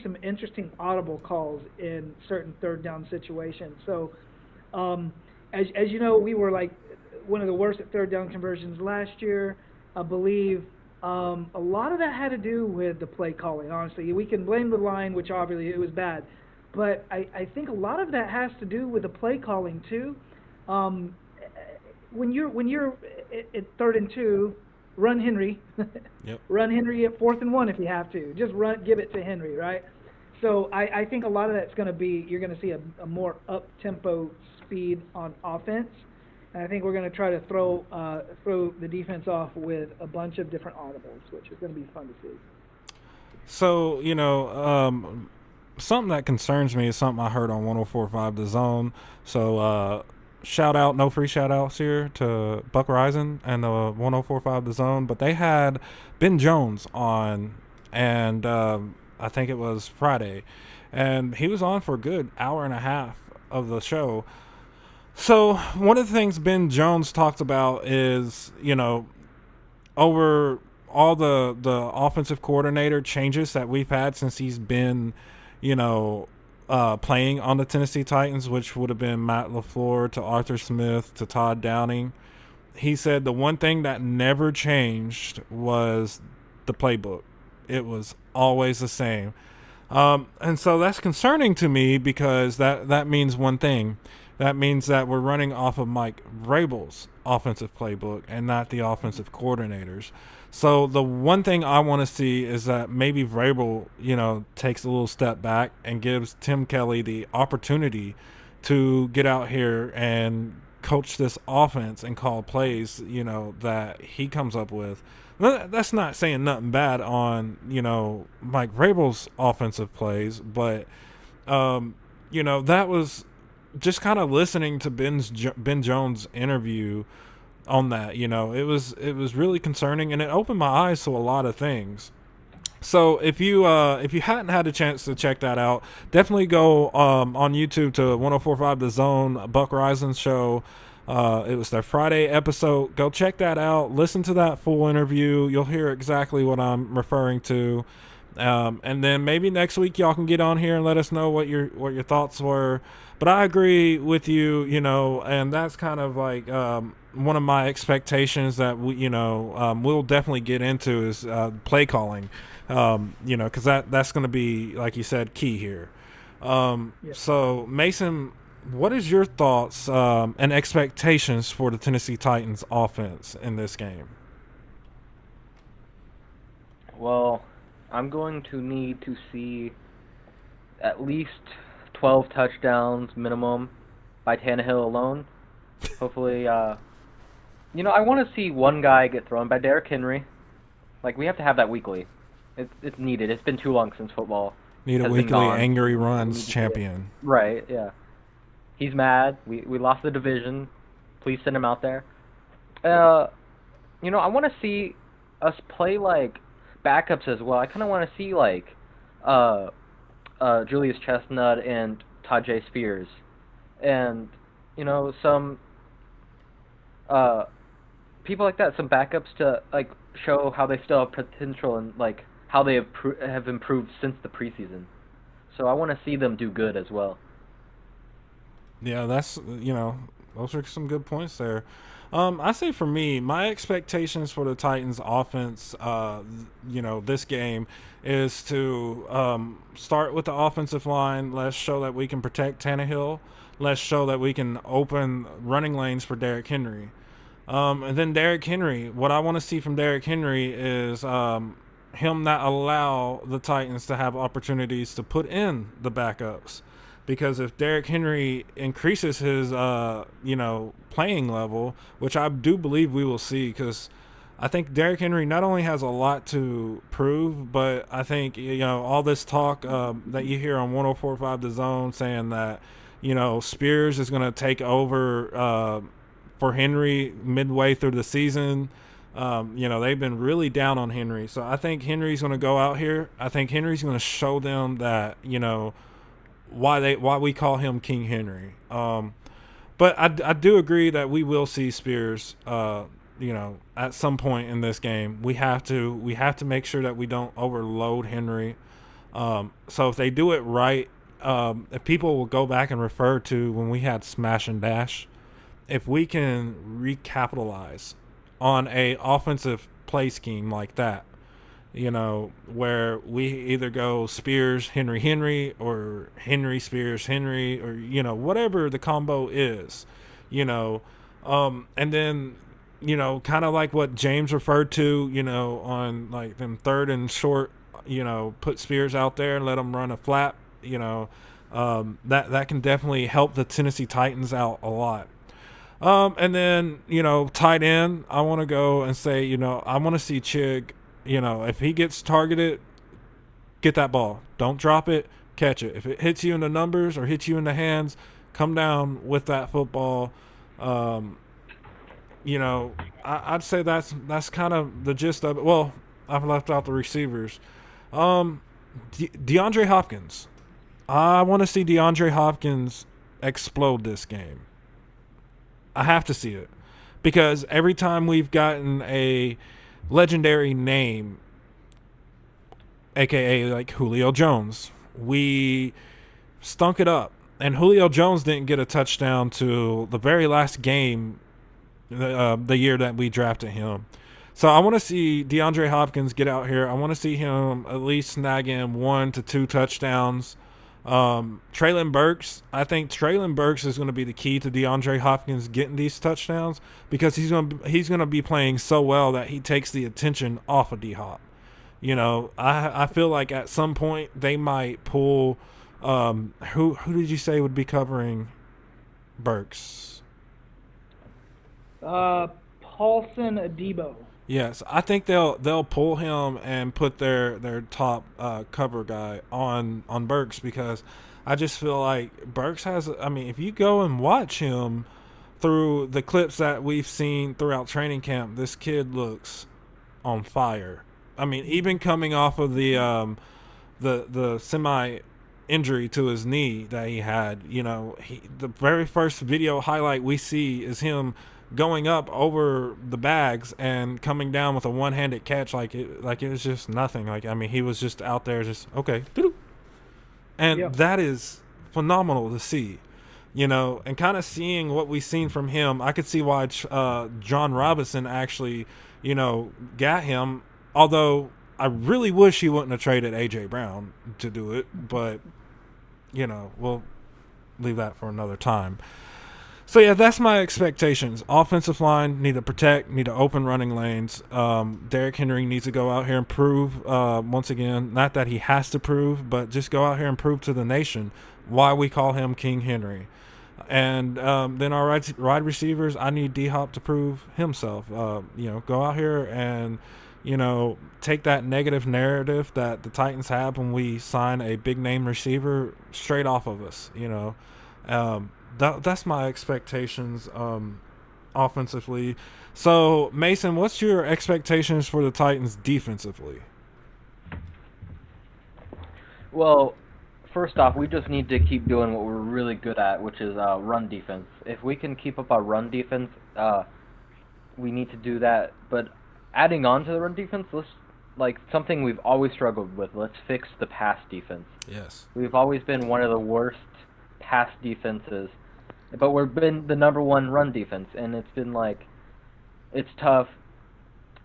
some interesting audible calls in certain 3rd down situations. So as you know, we were like one of the worst at 3rd down conversions last year. I believe a lot of that had to do with the play calling. Honestly, we can blame the line, which obviously it was bad. But I think a lot of that has to do with the play calling too. When you're at 3rd and 2, run Henry. Yep. Run Henry at 4th and 1 if you have to. Just give it to Henry, right? So I think a lot of that's going to be, you're going to see a more up-tempo speed on offense. And I think we're going to try to throw the defense off with a bunch of different audibles, which is going to be fun to see. So, something that concerns me is something I heard on 104.5 The Zone. So shout out, no free shout outs here to Buck Rising and 104.5 The Zone, but they had Ben Jones on, and I think it was Friday, and he was on for a good hour and a half of the show. So one of the things Ben Jones talked about is, over all the offensive coordinator changes that we've had since he's been, playing on the Tennessee Titans, which would have been Matt LaFleur to Arthur Smith to Todd Downing. He said the one thing that never changed was the playbook. It was always the same. And so that's concerning to me, because that means one thing. That means that we're running off of Mike Vrabel's offensive playbook and not the offensive coordinators. So the one thing I want to see is that maybe Vrabel, takes a little step back and gives Tim Kelly the opportunity to get out here and coach this offense and call plays, that he comes up with. That's not saying nothing bad on, Mike Vrabel's offensive plays, but, that was just kind of listening to Ben Jones' interview on that. It was really concerning, and it opened my eyes to a lot of things. So if you hadn't had a chance to check that out, definitely go on YouTube to 104.5 The Zone, Buck Rising show. It was their Friday episode. Go check that out. Listen to that full interview. You'll hear exactly what I'm referring to. And then maybe next week y'all can get on here and let us know what your thoughts were. But I agree with you, and that's kind of like one of my expectations that we'll definitely get into is play calling, because that's going to be, like you said, key here. So Mason, what is your thoughts and expectations for the Tennessee Titans offense in this game? Well, I'm going to need to see at least 12 touchdowns minimum by Tannehill alone. Hopefully, I want to see one guy get thrown by Derrick Henry. Like, we have to have that weekly. It's needed. It's been too long since football. Need a weekly angry runs champion. Right, yeah. He's mad. We lost the division. Please send him out there. I want to see us play, like, backups as well. I kind of want to see, like, Julius Chestnut and Tajay Spears, and some people like that, some backups to like show how they still have potential and like how they have improved since the preseason. So I want to see them do good as well. Yeah, that's those are some good points there. I say for me, my expectations for the Titans offense, this game is to start with the offensive line. Let's show that we can protect Tannehill. Let's show that we can open running lanes for Derrick Henry. And then Derrick Henry, what I want to see from Derrick Henry is him not allow the Titans to have opportunities to put in the backups. Because if Derrick Henry increases his, playing level, which I do believe we will see, because I think Derrick Henry not only has a lot to prove, but I think, all this talk that you hear on 104.5 The Zone saying that, Spears is going to take over for Henry midway through the season. They've been really down on Henry. So I think Henry's going to go out here. I think Henry's going to show them that, why we call him King Henry. But I do agree that we will see Spears, at some point in this game. We have to make sure that we don't overload Henry. So if they do it right, if people will go back and refer to when we had smash and dash, if we can recapitalize on a offensive play scheme like that, where we either go Spears, Henry, or Henry, Spears, Henry, or, whatever the combo is, and then, kind of like what James referred to, on like them third and short, put Spears out there and let them run a flat, that can definitely help the Tennessee Titans out a lot. And then, tight end, I want to go and say, I want to see Chig. If he gets targeted, get that ball. Don't drop it. catch it. If it hits you in the numbers or hits you in the hands, come down with that football. You know, I'd say that's kind of the gist of it. Well, I've left out the receivers. DeAndre Hopkins. I want to see DeAndre Hopkins explode this game. I have to see it. Because every time we've gotten a legendary name, a.k.a. like Julio Jones, we stunk it up. And Julio Jones didn't get a touchdown to the very last game the year that we drafted him. So I want to see DeAndre Hopkins get out here. I want to see him at least snag in 1 to 2 touchdowns. Treylon Burks, I think Treylon Burks is going to be the key to DeAndre Hopkins getting these touchdowns, because he's going to be playing so well that he takes the attention off of D-Hop. You know, I feel like at some point they might pull who did you say would be covering Burks? Paulson Adebo. Yes, I think they'll pull him and put their top cover guy on Burks, because I just feel like Burks has. I mean, if you go and watch him through the clips that we've seen throughout training camp, this kid looks on fire. I mean, even coming off of the semi injury to his knee that he had, you know, the very first video highlight we see is him going up over the bags and coming down with a one-handed catch like it was just nothing. Like, I mean, he was just out there just, okay. And that is phenomenal to see, you know, and kind of seeing what we've seen from him. I could see why John Robinson actually, you know, got him, although I really wish he wouldn't have traded A.J. Brown to do it, but, you know, we'll leave that for another time. So, yeah, that's my expectations. Offensive line need to protect, need to open running lanes. Derrick Henry needs to go out here and prove, once again, not that he has to prove, but just go out here and prove to the nation why we call him King Henry. And then our wide receivers, I need D-Hop to prove himself. You know, go out here and, you know, take that negative narrative that the Titans have when we sign a big-name receiver straight off of us, you know. That's my expectations offensively. So, Mason, what's your expectations for the Titans defensively? Well, first off, we just need to keep doing what we're really good at, which is run defense. If we can keep up our run defense, we need to do that. But adding on to the run defense, like something we've always struggled with, let's fix the pass defense. Yes. We've always been one of the worst pass defenses, but we've been the number one run defense, and it's been like, it's tough.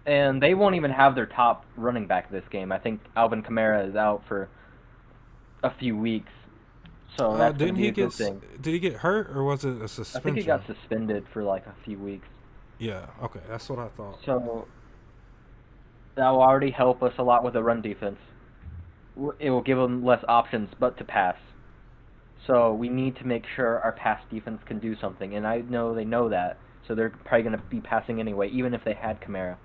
And they won't even have their top running back this game. I think Alvin Kamara is out for a few weeks, so that's going to be a good thing. Did he get hurt, or was it a suspension? I think he got suspended for like a few weeks. Yeah, okay, that's what I thought. So that will already help us a lot with the run defense. It will give them less options but to pass. So we need to make sure our pass defense can do something, and I know they know that, so they're probably going to be passing anyway, even if they had Kamara.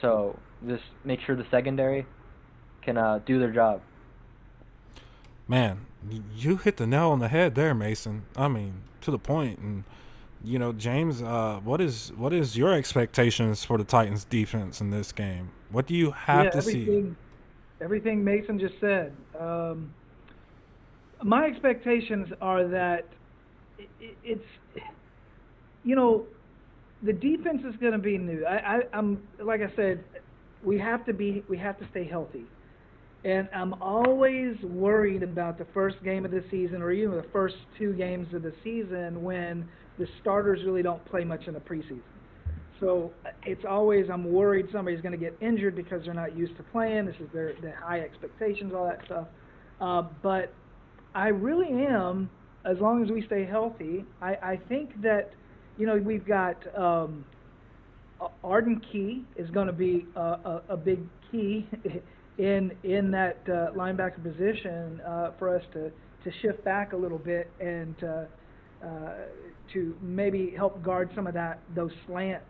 So just make sure the secondary can do their job. Man, you hit the nail on the head there, Mason. I mean, to the point. And, you know, James, what is your expectations for the Titans defense in this game? What do you have to see? Everything Mason just said. My expectations are that it's, you know, the defense is going to be new. I'm like I said, we have to stay healthy, and I'm always worried about the first game of the season, or even the first 2 games of the season, when the starters really don't play much in the preseason. So it's always, I'm worried somebody's going to get injured because they're not used to playing. This is their high expectations, all that stuff. But I really am, as long as we stay healthy, I think that, you know, we've got Arden Key is going to be a big key in that linebacker position for us to shift back a little bit and to maybe help guard some of those slants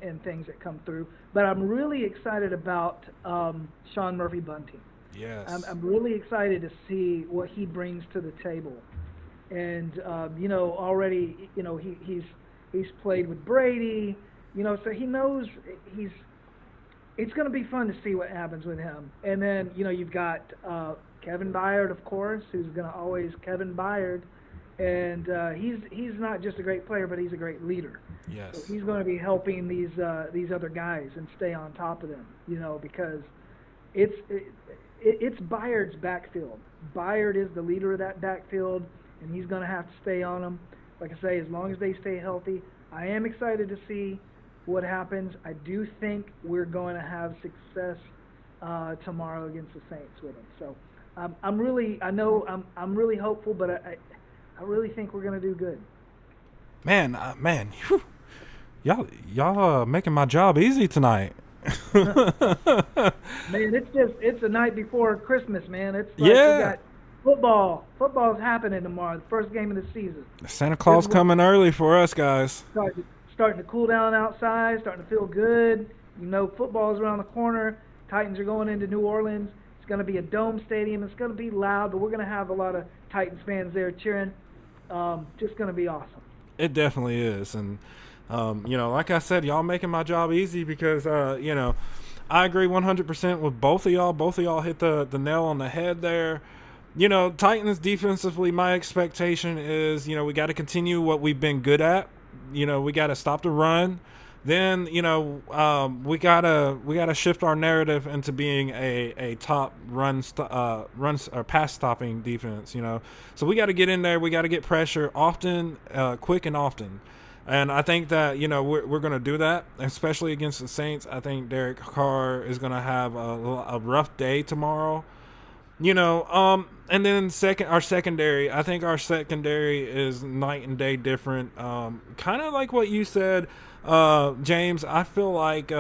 and things that come through. But I'm really excited about Sean Murphy-Bunting. Yes. I'm really excited to see what he brings to the table. And already, he's played with Brady, so he knows he's. It's going to be fun to see what happens with him. And then you've got Kevin Byard, of course, who's going to always Kevin Byard, and he's not just a great player, but he's a great leader. Yes. So he's going to be helping these other guys and stay on top of them, because it's Byard's backfield. Byard is the leader of that backfield, and he's going to have to stay on them. Like I say, as long as they stay healthy, I am excited to see what happens. I do think we're going to have success tomorrow against the Saints with them. So I'm really hopeful, but I really think we're going to do good. Man, whew. y'all making my job easy tonight. Man, it's the night before Christmas, man. It's like we got football. Football's happening tomorrow, the first game of the season. Santa Claus coming early for us guys. Starting to cool down outside, starting to feel good. Football's around the corner. Titans are going into New Orleans. It's going to be a dome stadium. It's going to be loud, but we're going to have a lot of Titans fans there cheering. Just going to be awesome. It definitely is. And, like I said, y'all making my job easy because, I agree 100% with both of y'all. Both of y'all hit the nail on the head there. Titans defensively, my expectation is, we got to continue what we've been good at. We got to stop the run. Then, we gotta shift our narrative into being a top runs or pass stopping defense. So we got to get in there. We got to get pressure often, quick and often. And I think that we're going to do that, especially against the Saints. I think Derek Carr is going to have a rough day tomorrow. And then our secondary. I think our secondary is night and day different. Kind of like what you said, James. I feel like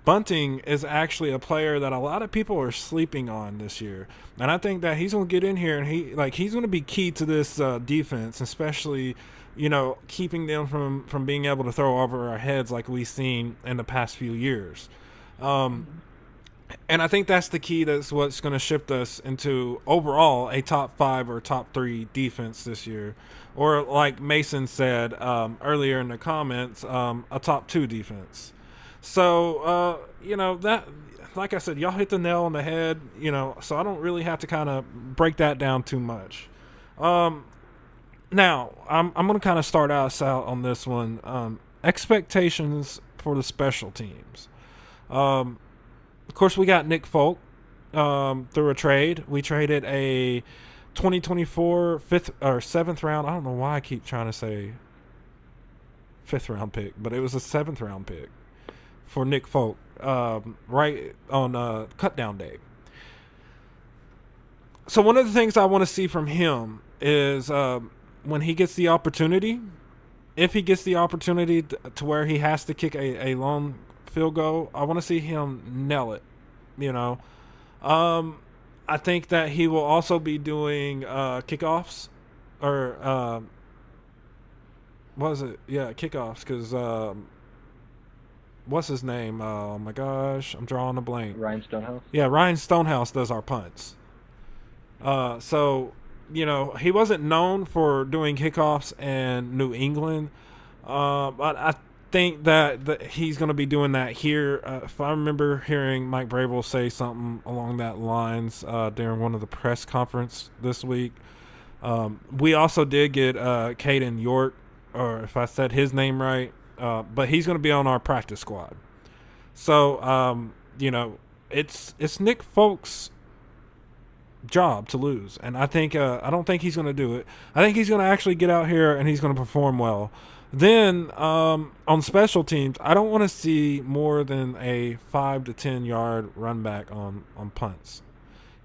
Bunting is actually a player that a lot of people are sleeping on this year, and I think that he's going to get in here and he's going to be key to this defense, especially keeping them from being able to throw over our heads like we've seen in the past few years. And I think that's the key. That's what's going to shift us into overall a top 5 or top 3 defense this year. Or like Mason said earlier in the comments, a top 2 defense. So, that, like I said, y'all hit the nail on the head, so I don't really have to kind of break that down too much. Now, I'm going to kind of start us out on this one. Expectations for the special teams. Of course, we got Nick Folk through a trade. We traded a 2024 5th or 7th round. I don't know why I keep trying to say 5th round pick, but it was a 7th round pick for Nick Folk right on cut down day. So one of the things I want to see from him is when he gets the opportunity, if he gets the opportunity to where he has to kick a long field goal, I want to see him nail it. I think that he will also be doing kickoffs or what is it? Yeah, kickoffs because what's his name? Oh my gosh, I'm drawing a blank. Ryan Stonehouse. Yeah, Ryan Stonehouse does our punts. So he wasn't known for doing kickoffs in New England, but I think that he's going to be doing that here. If I remember hearing Mike Vrabel say something along that lines during one of the press conference this week. We also did get Caden York, or if I said his name right, but he's going to be on our practice squad. So, it's Nick Folk's job to lose, and I don't think he's going to do it. I think he's going to actually get out here and he's going to perform well. Then on special teams, I don't want to see more than a 5 to 10 yard run back on punts.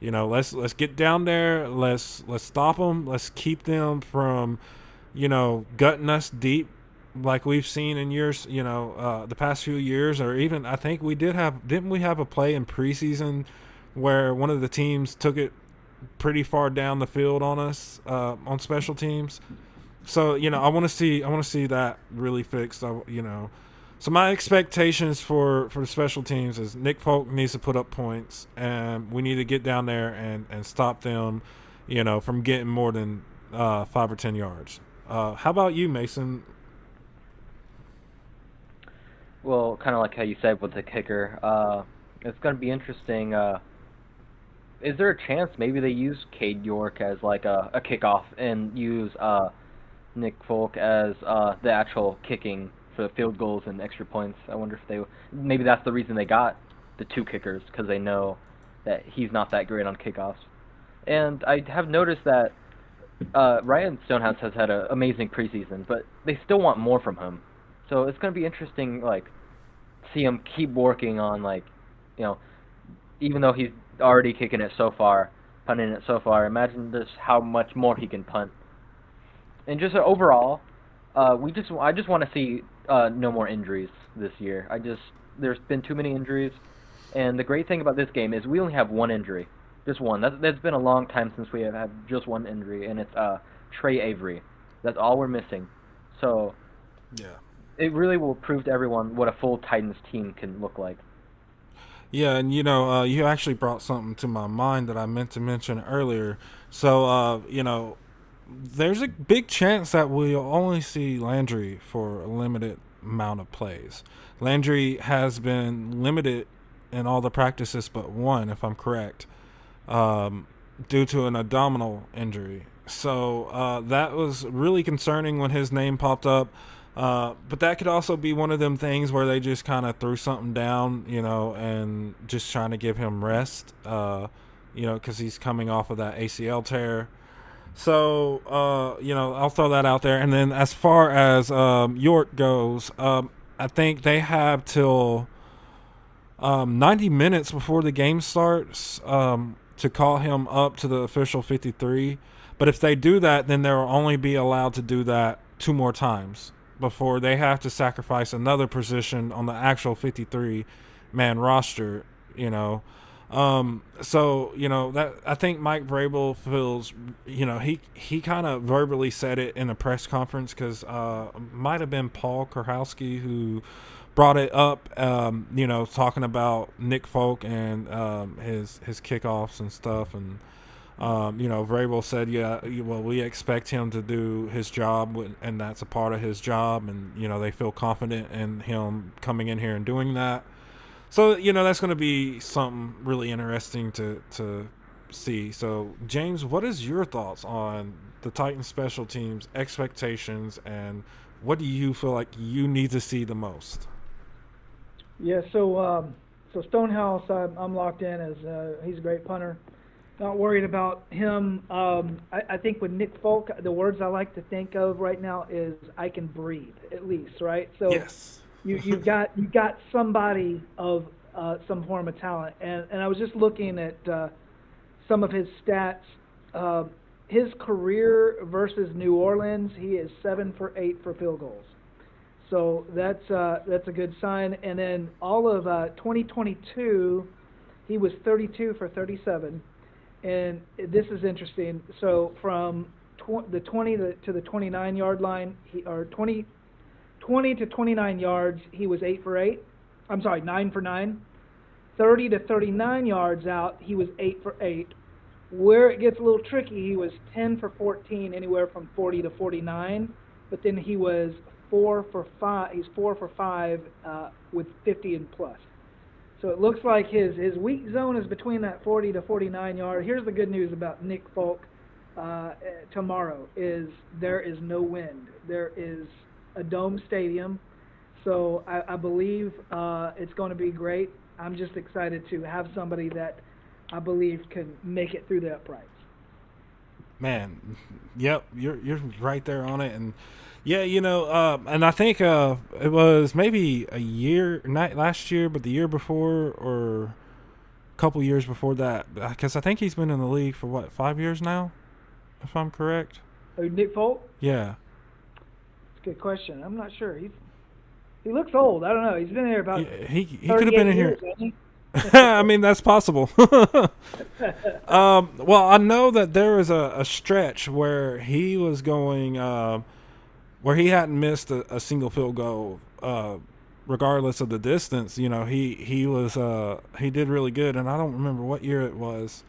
Let's get down there. Let's stop them. Let's keep them from, gutting us deep like we've seen in years. The past few years, or even I think didn't we have a play in preseason where one of the teams took it pretty far down the field on us on special teams. So I want to see that really fixed. So my expectations for the special teams is Nick Folk needs to put up points, and we need to get down there and stop them, from getting more than 5 or 10 yards. How about you, Mason? Well, kind of like how you said with the kicker, it's going to be interesting. Is there a chance maybe they use Cade York as like a kickoff and use Nick Folk as the actual kicking for the field goals and extra points? I wonder if maybe that's the reason they got the 2 kickers, because they know that he's not that great on kickoffs. And I have noticed that Ryan Stonehouse has had an amazing preseason, but they still want more from him. So it's going to be interesting, like, see him keep working on, like, even though he's already kicking it so far, punting it so far, imagine just how much more he can punt. And just overall, I just want to see no more injuries this year. There's been too many injuries, and the great thing about this game is we only have one injury, just one. That's been a long time since we have had just one injury, and it's Trey Avery. That's all we're missing. So Yeah. it really will prove to everyone what a full Titans team can look like. Yeah, and you actually brought something to my mind that I meant to mention earlier. So, there's a big chance that we'll only see Landry for a limited amount of plays. Landry has been limited in all the practices but one, if I'm correct, due to an abdominal injury. So that was really concerning when his name popped up. But that could also be one of them things where they just kind of threw something down, and just trying to give him rest, because he's coming off of that ACL tear. So, I'll throw that out there. And then as far as York goes, I think they have till 90 minutes before the game starts to call him up to the official 53. But if they do that, then they'll only be allowed to do that 2 more times before they have to sacrifice another position on the actual 53-man roster, So, that I think Mike Vrabel feels, he kind of verbally said it in a press conference, because might have been Paul Kurhowski who brought it up, talking about Nick Folk and his kickoffs and stuff. And, Vrabel said, we expect him to do his job, and that's a part of his job. And, they feel confident in him coming in here and doing that. So, that's going to be something really interesting to see. So, James, what is your thoughts on the Titans special teams expectations, and what do you feel like you need to see the most? Yeah, so Stonehouse, I'm locked in as he's a great punter. Not worried about him. I think with Nick Folk, the words I like to think of right now is I can breathe, at least, right? So Yes. you've got somebody of some form of talent, and I was just looking at some of his stats. His career versus New Orleans, he is 7 for 8 for field goals. So that's a good sign. And then all of 2022, he was 32 for 37. And this is interesting. So from the 20 to the 29-yard line, 20 to 29 yards, he was 8 for 8. I'm sorry, 9 for 9. 30 to 39 yards out, he was 8 for 8. Where it gets a little tricky, he was 10 for 14, anywhere from 40 to 49. But then he was 4 for 5. He's 4 for 5 with 50 and plus. So it looks like his weak zone is between that 40 to 49 yard. Here's the good news about Nick Folk tomorrow is there is no wind. There is a dome stadium. So I believe it's going to be great. I'm just excited to have somebody that I believe can make it through the uprights. Man, yep, you're right there on it. And yeah, and I think it was maybe a year, not last year, but the year before or a couple years before that, because I think he's been in the league for 5 years now, if I'm correct. Oh, Nick Folk? Yeah. It's a good question. I'm not sure. He looks old. I don't know. He's been here about he could have been in years, here. hasn't he? I mean, that's possible. Well, I know that there was a stretch where he was going, where he hadn't missed a single field goal regardless of the distance, you know, he was he did really good, and I don't remember what year it was.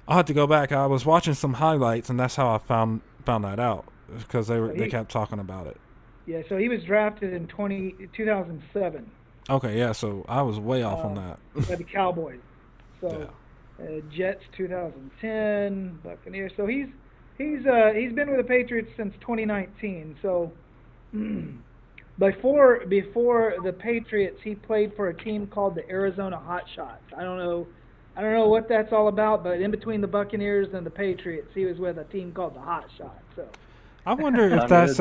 I'll have to go back. I was watching some highlights, and that's how I found that out, because they kept talking about it. Yeah, so he was drafted in 2007 Okay, yeah, so I was way off on that. by the Cowboys. So Jets 2010, Buccaneers. So he's been with the Patriots since 2019. So before the Patriots, he played for a team called the Arizona Hotshots. I don't know what that's all about, but in between the Buccaneers and the Patriots, he was with a team called the Hotshots. So I wonder if that's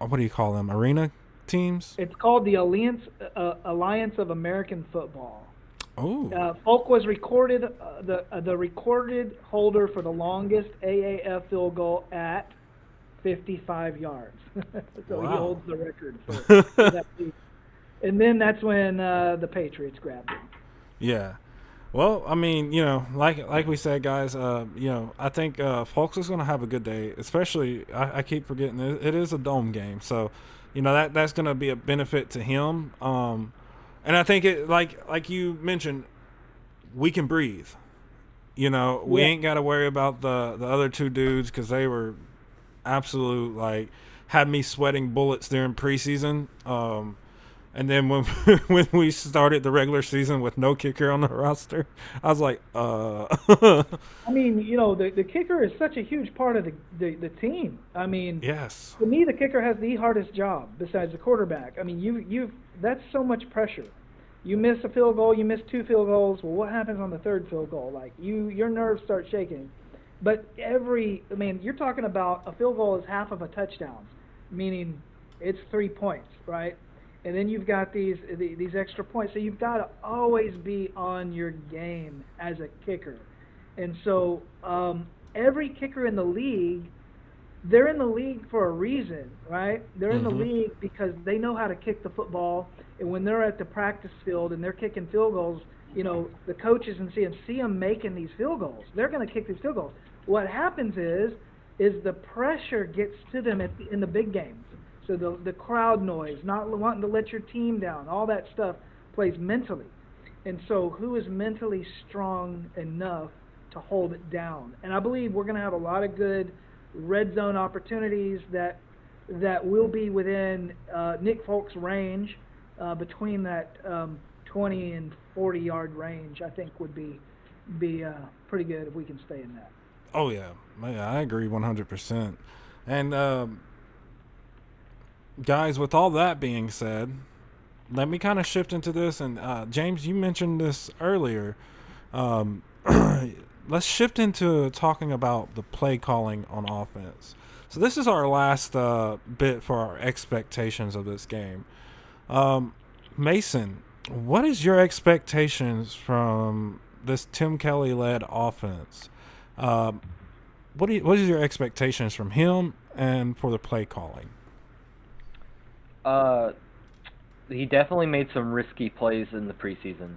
what do you call them? Arena teams? it's called the Alliance of American Football. Oh. Folk was recorded the recorded holder for the longest AAF field goal at 55 yards. So Wow. he holds the record for that team. And then that's when the Patriots grabbed him. Yeah. Well, I mean, you know, like we said, guys, you know, I think Folks is going to have a good day, especially, I keep forgetting, it is a dome game. So, you know, that's going to be a benefit to him. And I think it, like you mentioned, we can breathe. You know, we ain't got to worry about the other two dudes, because they were absolute, like, had me sweating bullets during preseason. And then when we started the regular season with no kicker on the roster, I was like, I mean, you know, the kicker is such a huge part of the team. I mean, yes. to me, the kicker has the hardest job besides the quarterback. I mean, that's so much pressure. You miss a field goal, you miss 2 field goals. Well, what happens on the 3rd field goal? Like, your nerves start shaking. But you're talking about a field goal is half of a touchdown, meaning it's 3 points, right? And then you've got these extra points. So you've got to always be on your game as a kicker. And so every kicker in the league, they're in the league for a reason, right? They're in the league because they know how to kick the football. And when they're at the practice field and they're kicking field goals, you know, the coaches and see them making these field goals. They're going to kick these field goals. What happens is the pressure gets to them in the big games. So the crowd noise, not wanting to let your team down, all that stuff plays mentally. And so who is mentally strong enough to hold it down? And I believe we're going to have a lot of good red zone opportunities that will be within Nick Folk's range, between that 20 and 40-yard range. I think would be pretty good if we can stay in that. Oh, yeah. I agree 100%. And guys, with all that being said, let me kind of shift into this. And James, you mentioned this earlier. Let's shift into talking about the play calling on offense. So this is our last bit for our expectations of this game. Mason, what is your expectations from this Tim Kelly-led offense? What is your expectations from him and for the play calling? He definitely made some risky plays in the preseason.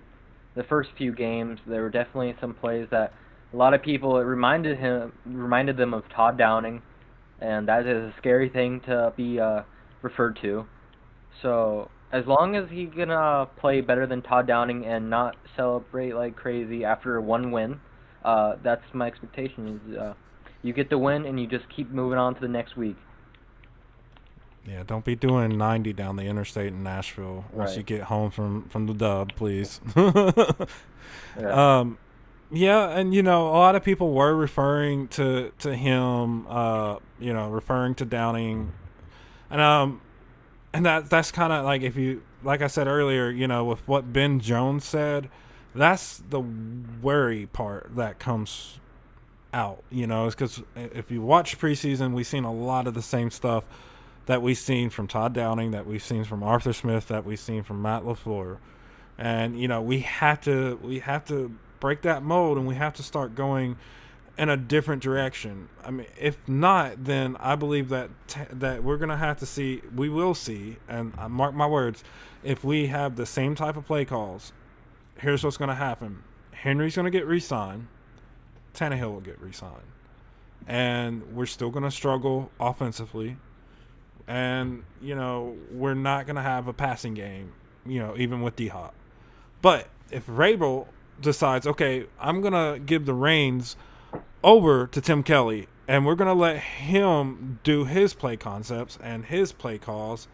The first few games, there were definitely some plays that a lot of people, it reminded them of Todd Downing, and that is a scary thing to be referred to. So as long as he can play better than Todd Downing and not celebrate like crazy after one win, that's my expectation. Is you get the win and you just keep moving on to the next week. Yeah, don't be doing 90 down the interstate in Nashville once you get home from the dub, please. Yeah. Yeah, and you know, a lot of people were referring to him, you know, referring to Downing, and that's kind of like, if you, like I said earlier, you know, with what Ben Jones said, that's the worry part that comes out, you know, is because if you watch preseason, we've seen a lot of the same stuff that we've seen from Todd Downing, that we've seen from Arthur Smith, that we've seen from Matt LaFleur. And, you know, we have to break that mold, and we have to start going in a different direction. I mean, if not, then I believe that we're going to have to see, we will see, and I mark my words, if we have the same type of play calls, here's what's going to happen. Henry's going to get re-signed. Tannehill will get re-signed. And we're still going to struggle offensively. And, we're not going to have a passing game, even with D-Hop. But if Vrabel decides, okay, I'm going to give the reins over to Tim Kelly, and we're going to let him do his play concepts and his play calls,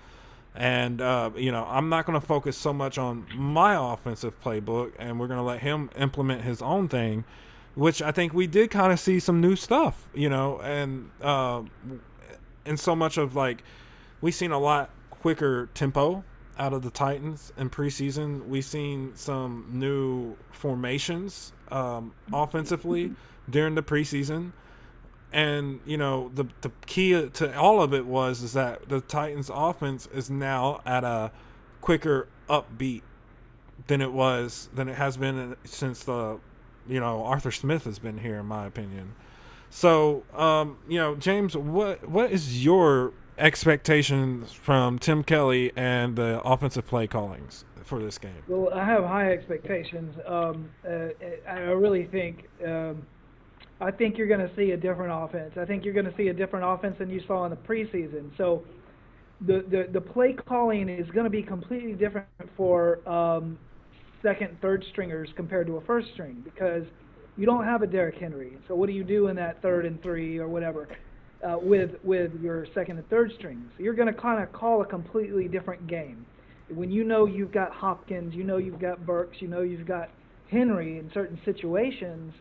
and, I'm not going to focus so much on my offensive playbook, and we're going to let him implement his own thing, which I think we did kind of see some new stuff, and so much of, like, we've seen a lot quicker tempo out of the Titans in preseason. We've seen some new formations offensively during the preseason. And, the key to all of it is that the Titans offense is now at a quicker upbeat than it has been since Arthur Smith has been here, in my opinion. So, James, what is your expectations from Tim Kelly and the offensive play callings for this game? Well, I have high expectations. I really think I think you're going to see a different offense. I think you're going to see a different offense than you saw in the preseason. So the play calling is going to be completely different for second and third stringers compared to a first string, because you don't have a Derrick Henry. So what do you do in that 3rd and 3 or whatever with your second and third strings? You're going to kind of call a completely different game. When you've got Hopkins, you've got Burks, you've got Henry in certain situations,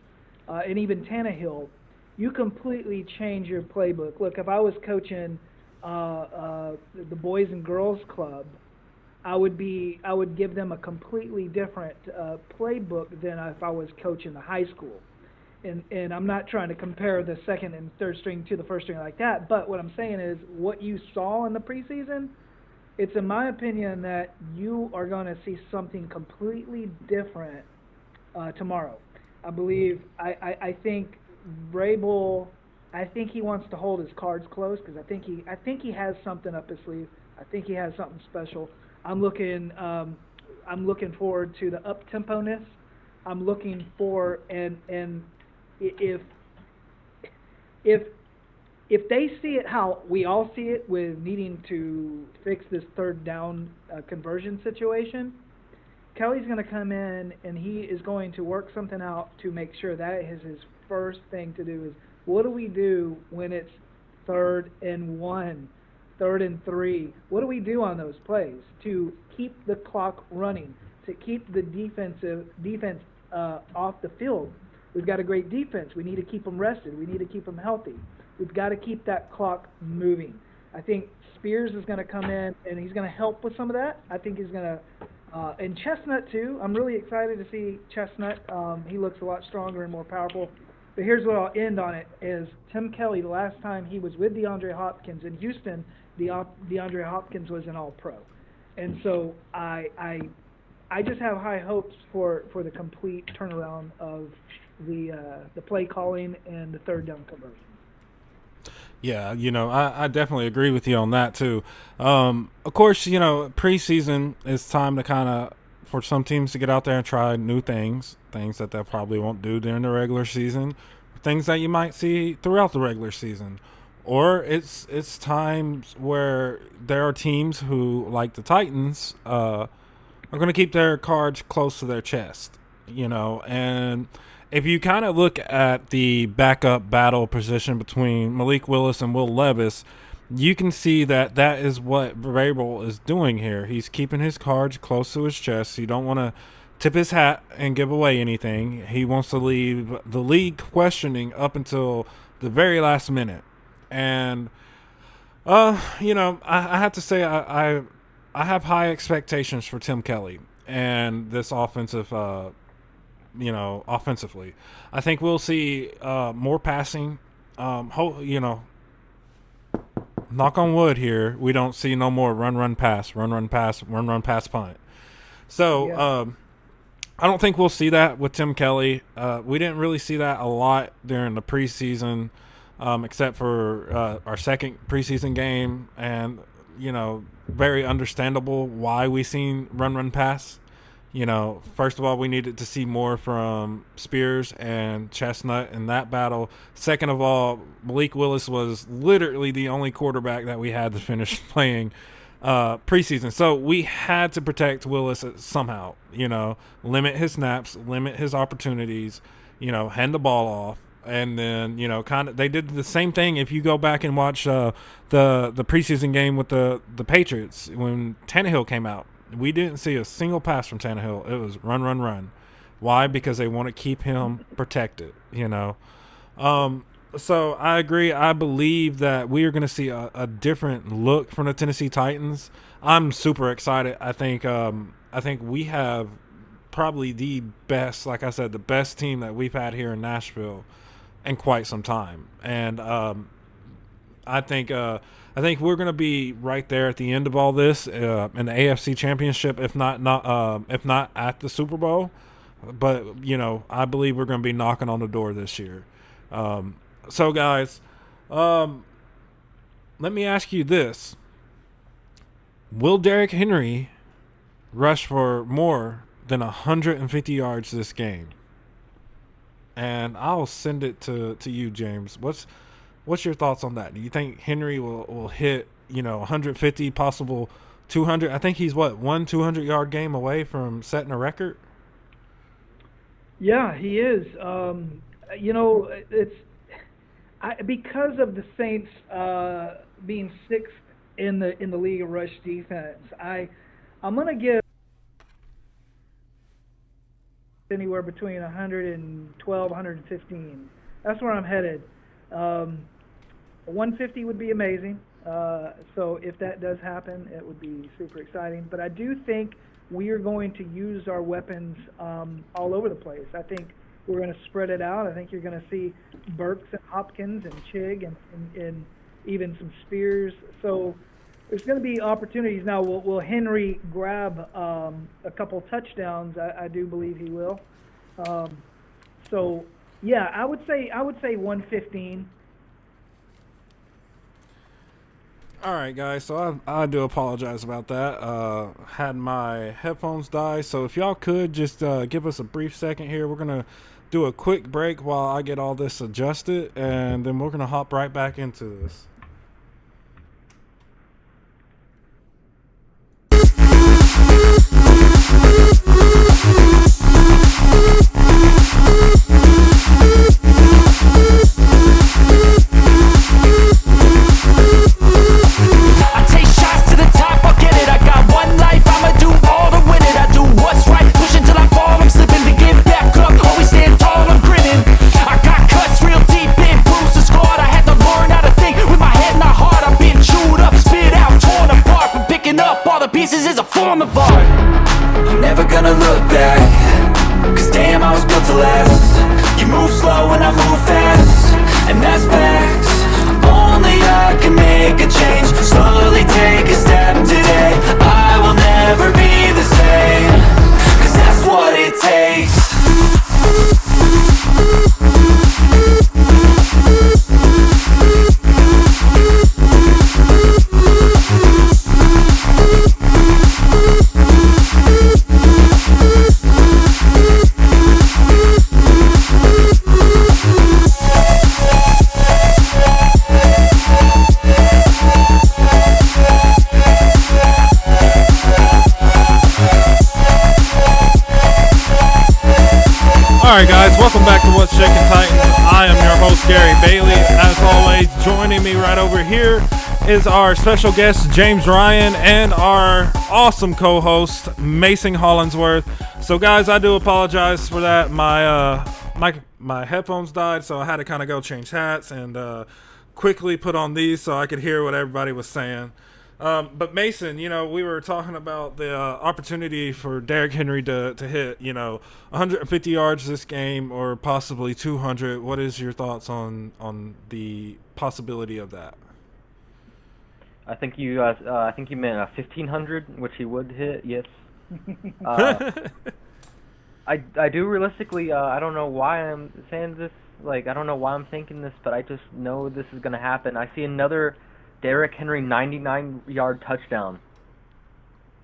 and even Tannehill, you completely change your playbook. Look, if I was coaching the Boys and Girls Club, I would give them a completely different playbook than if I was coaching the high school. And I'm not trying to compare the second and third string to the first string like that, but what I'm saying is what you saw in the preseason, it's in my opinion that you are going to see something completely different tomorrow. I think Vrabel, I think he wants to hold his cards close, because I think he has something up his sleeve. I think he has something special. I'm looking forward to the up-tempo-ness. I'm looking for and if they see it how we all see it, with needing to fix this third down conversion situation, Kelly's going to come in and he is going to work something out to make sure that is his first thing to do. Is what do we do when it's 3rd and 1, 3rd and 3? What do we do on those plays to keep the clock running, to keep the defense off the field? We've got a great defense. We need to keep them rested. We need to keep them healthy. We've got to keep that clock moving. I think Spears is going to come in and he's going to help with some of that. I think he's going to and Chestnut too. I'm really excited to see Chestnut. He looks a lot stronger and more powerful. But here's what I'll end on it, is Tim Kelly, the last time he was with DeAndre Hopkins in Houston, DeAndre Hopkins was an All-Pro. And so I just have high hopes for the complete turnaround of the play calling and the third down conversion. Yeah, I definitely agree with you on that too. Of course, preseason is time to kind of, for some teams to get out there and try new things that they probably won't do during the regular season, things that you might see throughout the regular season. Or it's times where there are teams who, like the Titans, are going to keep their cards close to their chest, and if you kind of look at the backup battle position between Malik Willis and Will Levis, you can see that is what Vrabel is doing here. He's keeping his cards close to his chest. You don't want to tip his hat and give away anything. He wants to leave the league questioning up until the very last minute. And, I have to say I have high expectations for Tim Kelly and this offensive offensively. I think we'll see more passing. Knock on wood here, we don't see no more run, pass, punt. So Yeah. I don't think we'll see that with Tim Kelly. We didn't really see that a lot during the preseason, except for our second preseason game. And, very understandable why we seen run, pass. You know, first of all, we needed to see more from Spears and Chestnut in that battle. Second of all, Malik Willis was literally the only quarterback that we had to finish playing preseason. So we had to protect Willis somehow, you know, limit his snaps, limit his opportunities, you know, hand the ball off. And then, you know, kind of they did the same thing. If you go back and watch the preseason game with the Patriots when Tannehill came out, we didn't see a single pass from Tannehill. It was run, run, run. Why? Because they want to keep him protected, you know. So I agree. I believe that we are going to see a different look from the Tennessee Titans. I'm super excited. I think we have probably the best, like I said, the best team that we've had here in Nashville in quite some time. And I think we're going to be right there at the end of all this in the AFC Championship, if not at the Super Bowl. But, you know, I believe we're going to be knocking on the door this year. So, guys, let me ask you this. Will Derrick Henry rush for more than 150 yards this game? And I'll send it to you, James. What's your thoughts on that? Do you think Henry will hit, you know, 150, possible 200? I think he's, one 200-yard game away from setting a record? Yeah, he is. You know, because of the Saints being sixth in the league of rush defense, I'm going to give anywhere between 112, 115. That's where I'm headed. 150 would be amazing. So if that does happen, it would be super exciting. But I do think we are going to use our weapons all over the place. I think we're going to spread it out. I think you're going to see Burks and Hopkins and Chig and even some Spears. So there's going to be opportunities. Now, will Henry grab a couple touchdowns? I do believe he will. So yeah, I would say 115. All right, guys, so I do apologize about that. Had my headphones die, so if y'all could just give us a brief second here. We're going to do a quick break while I get all this adjusted, and then we're going to hop right back into this. Alright guys, welcome back to What's Shaking Titans. I am your host Gary Bailey. As always, joining me right over here is our special guest James Ryan and our awesome co-host Mason Hollingsworth. So guys, I do apologize for that. My headphones died, so I had to kind of go change hats and quickly put on these so I could hear what everybody was saying. But Mason, you know, we were talking about the opportunity for Derrick Henry to hit, you know, 150 yards this game or possibly 200. What is your thoughts on the possibility of that? I think you meant 1,500, which he would hit. Yes. I do realistically. I don't know why I'm saying this. Like, I don't know why I'm thinking this, but I just know this is gonna happen. I see another Derrick Henry 99-yard touchdown.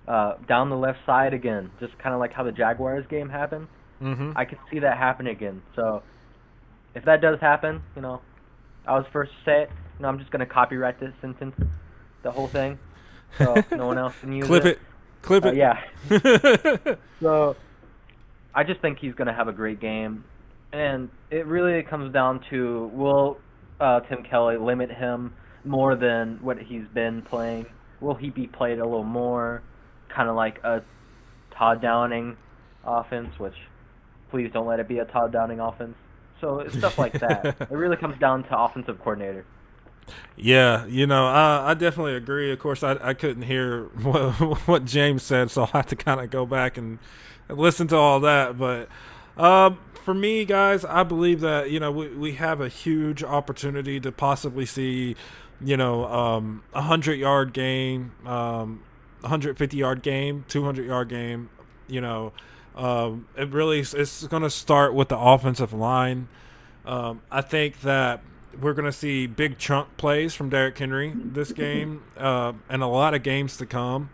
down the left side again, just kind of like how the Jaguars game happened. Mm-hmm. I could see that happen again. So if that does happen, I was first to say it. I'm just gonna copyright this sentence, the whole thing, so no one else can use Clip it. Clip it. Yeah. So I just think he's gonna have a great game, and it really comes down to, will Tim Kelly limit him more than what he's been playing? Will he be played a little more, kind of like a Todd Downing offense, which please don't let it be a Todd Downing offense. So it's stuff like that. It really comes down to offensive coordinator. Yeah, I definitely agree. Of course, I couldn't hear what James said, so I'll have to kind of go back and listen to all that. But for me, guys, I believe that, we have a huge opportunity to possibly see, 100-yard game, 150-yard game, 200-yard game. It really it's going to start with the offensive line. I think that we're going to see big chunk plays from Derrick Henry this game, and a lot of games to come.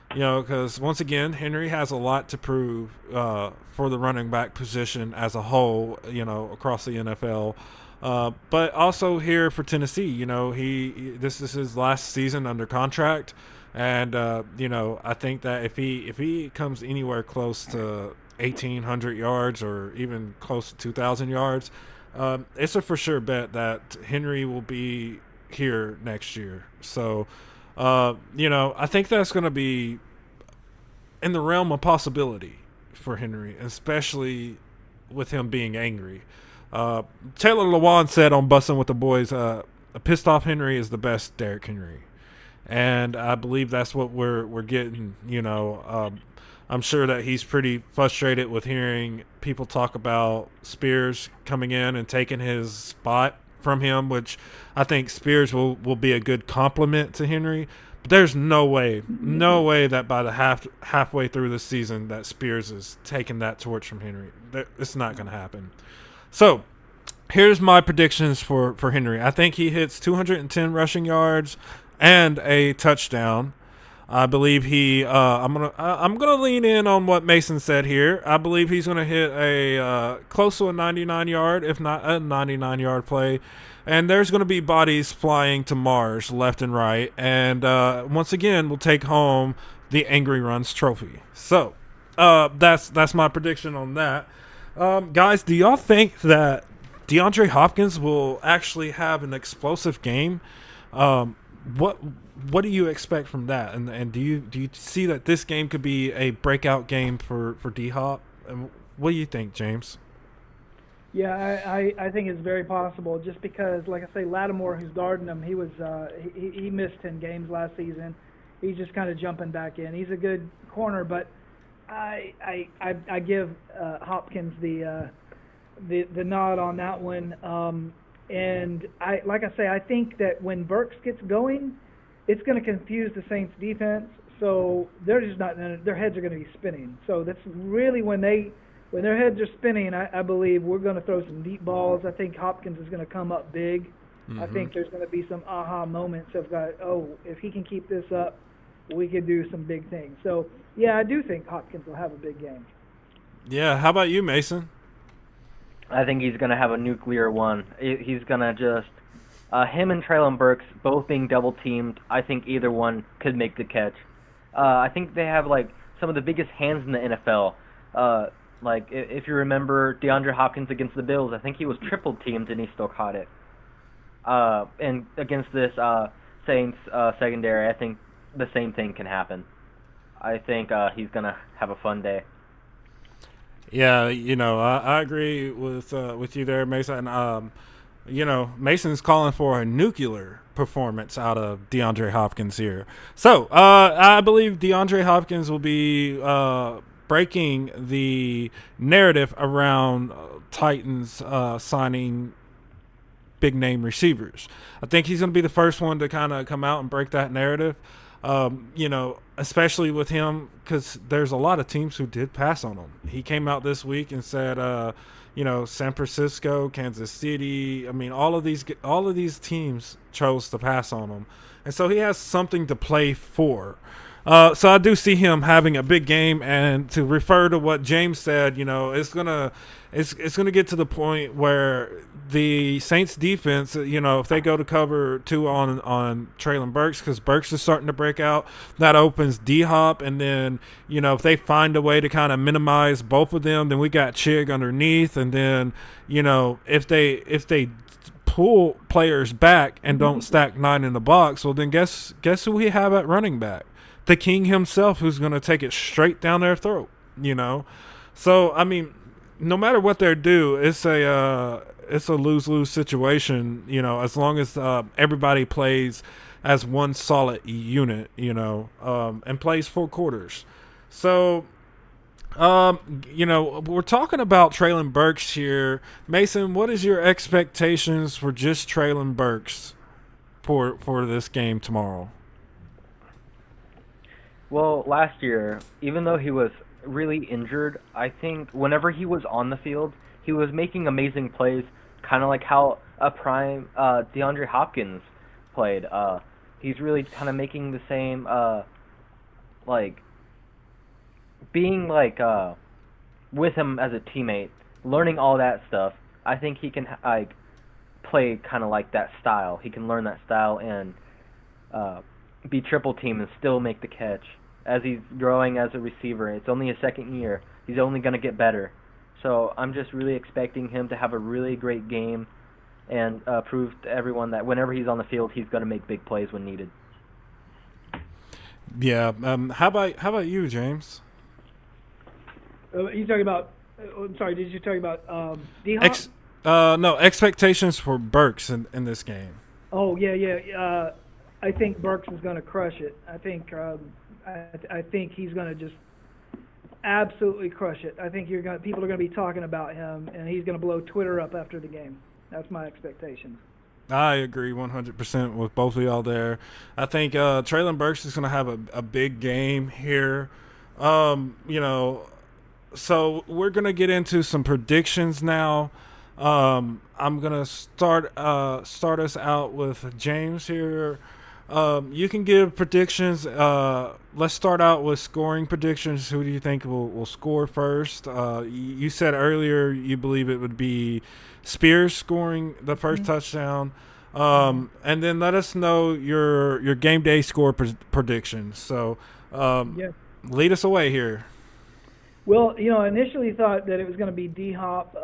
Because once again, Henry has a lot to prove for the running back position as a whole, across the NFL. But also here for Tennessee, this is his last season under contract. And, I think that if he comes anywhere close to 1,800 yards or even close to 2,000 yards, it's a for sure bet that Henry will be here next year. So, I think that's going to be in the realm of possibility for Henry, especially with him being angry. Taylor Lewan said on Bussin' with the Boys, a pissed off Henry is the best Derrick Henry. And I believe that's what we're getting. I'm sure that he's pretty frustrated with hearing people talk about Spears coming in and taking his spot from him, which I think Spears will be a good compliment to Henry. But there's no way that by the halfway through the season that Spears is taking that torch from Henry. It's not going to happen. So here's my predictions for Henry. I think he hits 210 rushing yards and a touchdown. I believe I'm gonna lean in on what Mason said here. I believe he's gonna hit a close to a 99-yard, if not a 99-yard play, and there's gonna be bodies flying to Mars left and right, and once again we'll take home the Angry Runs trophy. So that's my prediction on that. Guys, do y'all think that DeAndre Hopkins will actually have an explosive game? What do you expect from that? And do you see that this game could be a breakout game for D-Hop? And what do you think, James? Yeah, I think it's very possible, just because, like I say, Lattimore, who's guarding him, he missed 10 games last season. He's just kind of jumping back in. He's a good corner, but I give Hopkins the nod on that one. And I think that when Burks gets going, it's going to confuse the Saints defense. So they're just not, their heads are going to be spinning. So that's really when their heads are spinning, I believe we're going to throw some deep balls. I think Hopkins is going to come up big. Mm-hmm. I think there's going to be some aha moments of, if he can keep this up, we could do some big things. So, yeah, I do think Hopkins will have a big game. Yeah, how about you, Mason? I think he's going to have a nuclear one. He's going to just him and Treylon Burks both being double-teamed, I think either one could make the catch. I think they have, some of the biggest hands in the NFL. If you remember DeAndre Hopkins against the Bills, I think he was triple-teamed and he still caught it. And against this Saints secondary, I think the same thing can happen. I think he's going to have a fun day. Yeah, I agree with you there, Mason. Mason's calling for a nuclear performance out of DeAndre Hopkins here. So I believe DeAndre Hopkins will be breaking the narrative around Titans signing big-name receivers. I think he's going to be the first one to kind of come out and break that narrative. Especially with him, because there's a lot of teams who did pass on him. He came out this week and said, San Francisco, Kansas City. I mean, all of these teams chose to pass on him, and so he has something to play for. So I do see him having a big game, and to refer to what James said, it's gonna get to the point where the Saints defense, if they go to cover 2 on Traylon Burks, because Burks is starting to break out, that opens D-Hop, and then if they find a way to kind of minimize both of them, then we got Chig underneath, and then if they pull players back and don't stack 9 in the box, well then guess who we have at running back? The king himself, who's going to take it straight down their throat, So I mean, no matter what they do, it's a lose-lose situation, as long as everybody plays as one solid unit, and plays 4 quarters. So, we're talking about Traylon Burks here. Mason, what is your expectations for just Traylon Burks for this game tomorrow? Well, last year, even though he was really injured, I think whenever he was on the field, he was making amazing plays, kind of like how a prime DeAndre Hopkins played. He's really kind of making the same, being with him as a teammate, learning all that stuff. I think he can play kind of like that style. He can learn that style and be triple teamed and still make the catch. As he's growing as a receiver, it's only his second year. He's only going to get better. So I'm just really expecting him to have a really great game and prove to everyone that whenever he's on the field, he's going to make big plays when needed. Yeah. How about you, James? You talking about? I'm sorry. Did you talk about D-Hop? No, expectations for Burks in this game. Oh yeah. I think Burks is going to crush it. I think he's going to just absolutely crush it. I think people are going to be talking about him, and he's going to blow Twitter up after the game. That's my expectation. I agree 100% with both of y'all there. I think Traylon Burks is going to have a big game here. So we're going to get into some predictions now. I'm going to start us out with James here. You can give predictions. Let's start out with scoring predictions. Who do you think will score first? You said earlier you believe it would be Spears scoring the first touchdown. And then let us know your game day score predictions. So lead us away here. Well, I initially thought that it was going to be D-Hop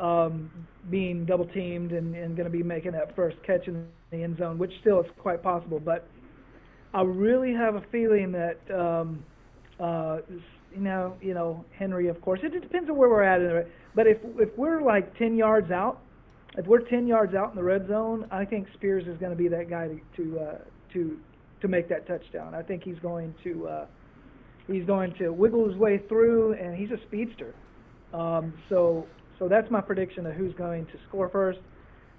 being double teamed and going to be making that first catch in the end zone, which still is quite possible. But I really have a feeling that, Henry, of course, it depends on where we're at in it. But if we're like 10 yards out, if we're 10 yards out in the red zone, I think Spears is going to be that guy to make that touchdown. I think he's going to wiggle his way through, and he's a speedster. So that's my prediction of who's going to score first.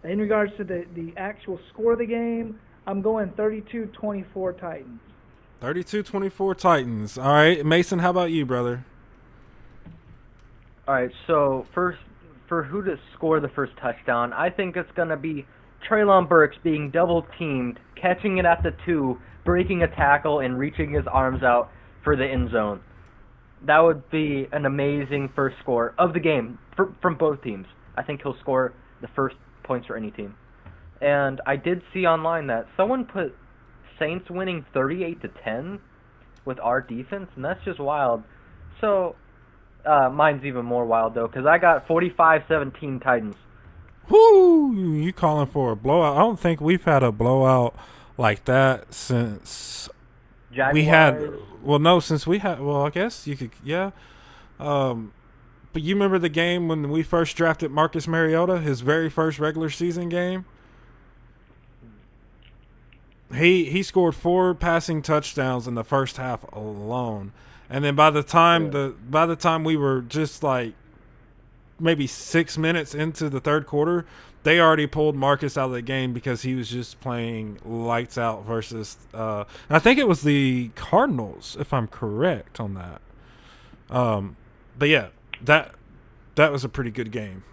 In regards to the actual score of the game, I'm going 32-24 Titans. 32-24 Titans. All right, Mason, how about you, brother? All right, so first, for who to score the first touchdown, I think it's going to be Traylon Burks being double-teamed, catching it at the 2, breaking a tackle, and reaching his arms out for the end zone. That would be an amazing first score of the game from both teams. I think he'll score the first points for any team. And I did see online that someone put Saints winning 38-10 with our defense, and that's just wild. So mine's even more wild, though, because I got 45-17 Titans. Whoo! You calling for a blowout? I don't think we've had a blowout like that since Jaguars. We had. Well, no, since we had. Well, I guess you could. Yeah. But you remember the game when we first drafted Marcus Mariota, his very first regular season game? He scored 4 passing touchdowns in the first half alone, and then by the time we were just like maybe 6 minutes into the third quarter, they already pulled Marcus out of the game because he was just playing lights out versus I think it was the Cardinals, if I'm correct on that. But yeah, that was a pretty good game.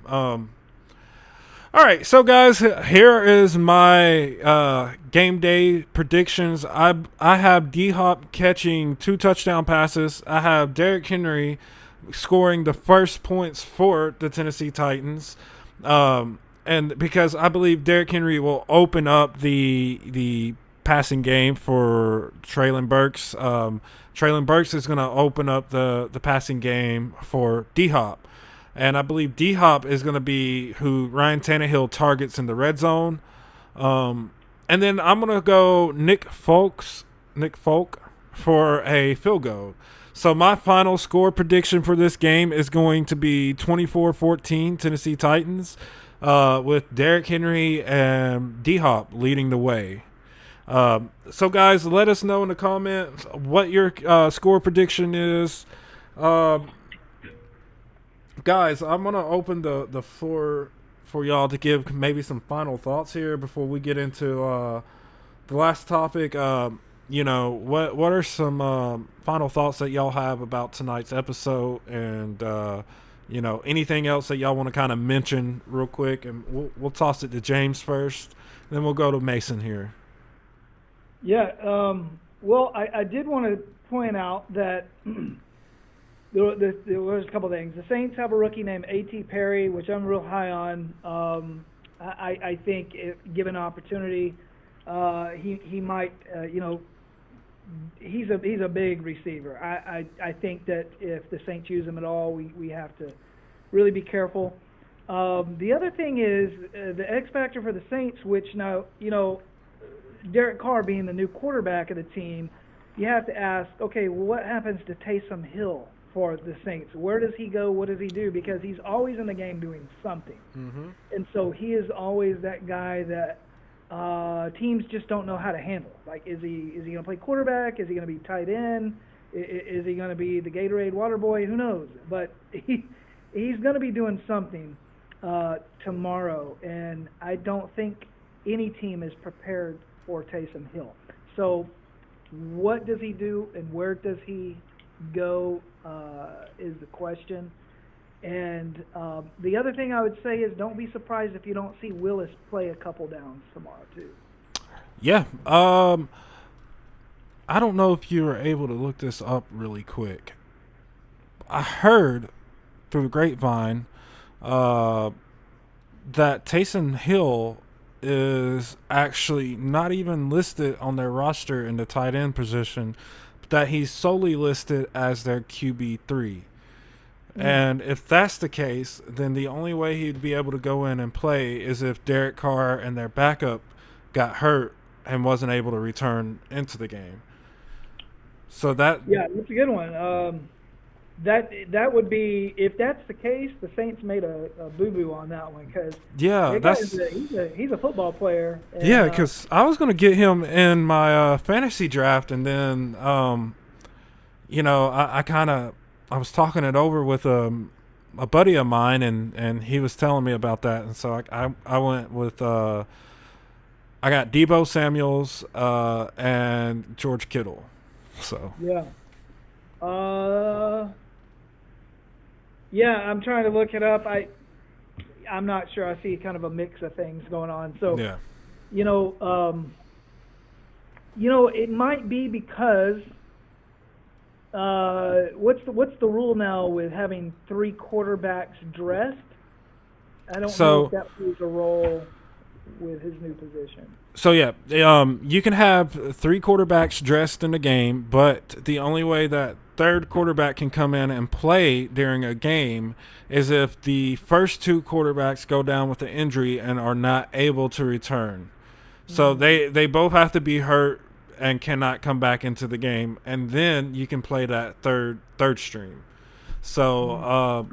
All All right, so guys, here is my game day predictions. I have D-Hop catching 2 touchdown passes. I have Derrick Henry scoring the first points for the Tennessee Titans, and because I believe Derrick Henry will open up the passing game for Traylon Burks. Traylon Burks is going to open up the passing game for D-Hop. And I believe D-Hop is going to be who Ryan Tannehill targets in the red zone. And then I'm going to go Nick Folk for a field goal. So my final score prediction for this game is going to be 24-14 Tennessee Titans, with Derrick Henry and D-Hop leading the way. So guys, let us know in the comments what your score prediction is. Guys, I'm going to open the floor for y'all to give maybe some final thoughts here before we get into the last topic. What are some final thoughts that y'all have about tonight's episode, and anything else that y'all want to kind of mention real quick, and we'll toss it to James first, then we'll go to Mason here. Yeah, well, I did want to point out that there was a couple things. The Saints have a rookie named A.T. Perry, which I'm real high on. I think, given opportunity, he might, he's a big receiver. I think that if the Saints use him at all, we have to really be careful. The other thing is the X factor for the Saints, which now, Derek Carr being the new quarterback of the team, you have to ask, okay, well, what happens to Taysom Hill for the Saints? Where does he go? What does he do? Because he's always in the game doing something. Mm-hmm. And so he is always that guy that teams just don't know how to handle. Like, is he going to play quarterback? Is he going to be tight end? Is he going to be the Gatorade water boy? Who knows? But he's going to be doing something tomorrow, and I don't think any team is prepared for Taysom Hill. So what does he do and where does he go is the question. And the other thing I would say is don't be surprised if you don't see Willis play a couple downs tomorrow too. Yeah. I don't know if you were able to look this up really quick. I heard through the grapevine that Taysom Hill is actually not even listed on their roster in the tight end position, but that he's solely listed as their QB3. And if that's the case, then the only way he'd be able to go in and play is if Derek Carr and their backup got hurt and wasn't able to return into the game. So that's a good one. That would be, if that's the case, the Saints made a boo-boo on that one, because he's a football player. And, because I was going to get him in my fantasy draft, and then I was talking it over with a buddy of mine, and he was telling me about that, and so I went with I got Deebo Samuels and George Kittle. So I'm trying to look it up. I'm not sure. I see kind of a mix of things going on. So it might be because what's the rule now with having 3 quarterbacks dressed? I don't know if that plays a role with his new position. So you can have 3 quarterbacks dressed in the game, but the only way that third quarterback can come in and play during a game is if the first 2 quarterbacks go down with an injury and are not able to return. So they both have to be hurt and cannot come back into the game, and then you can play that third stream. So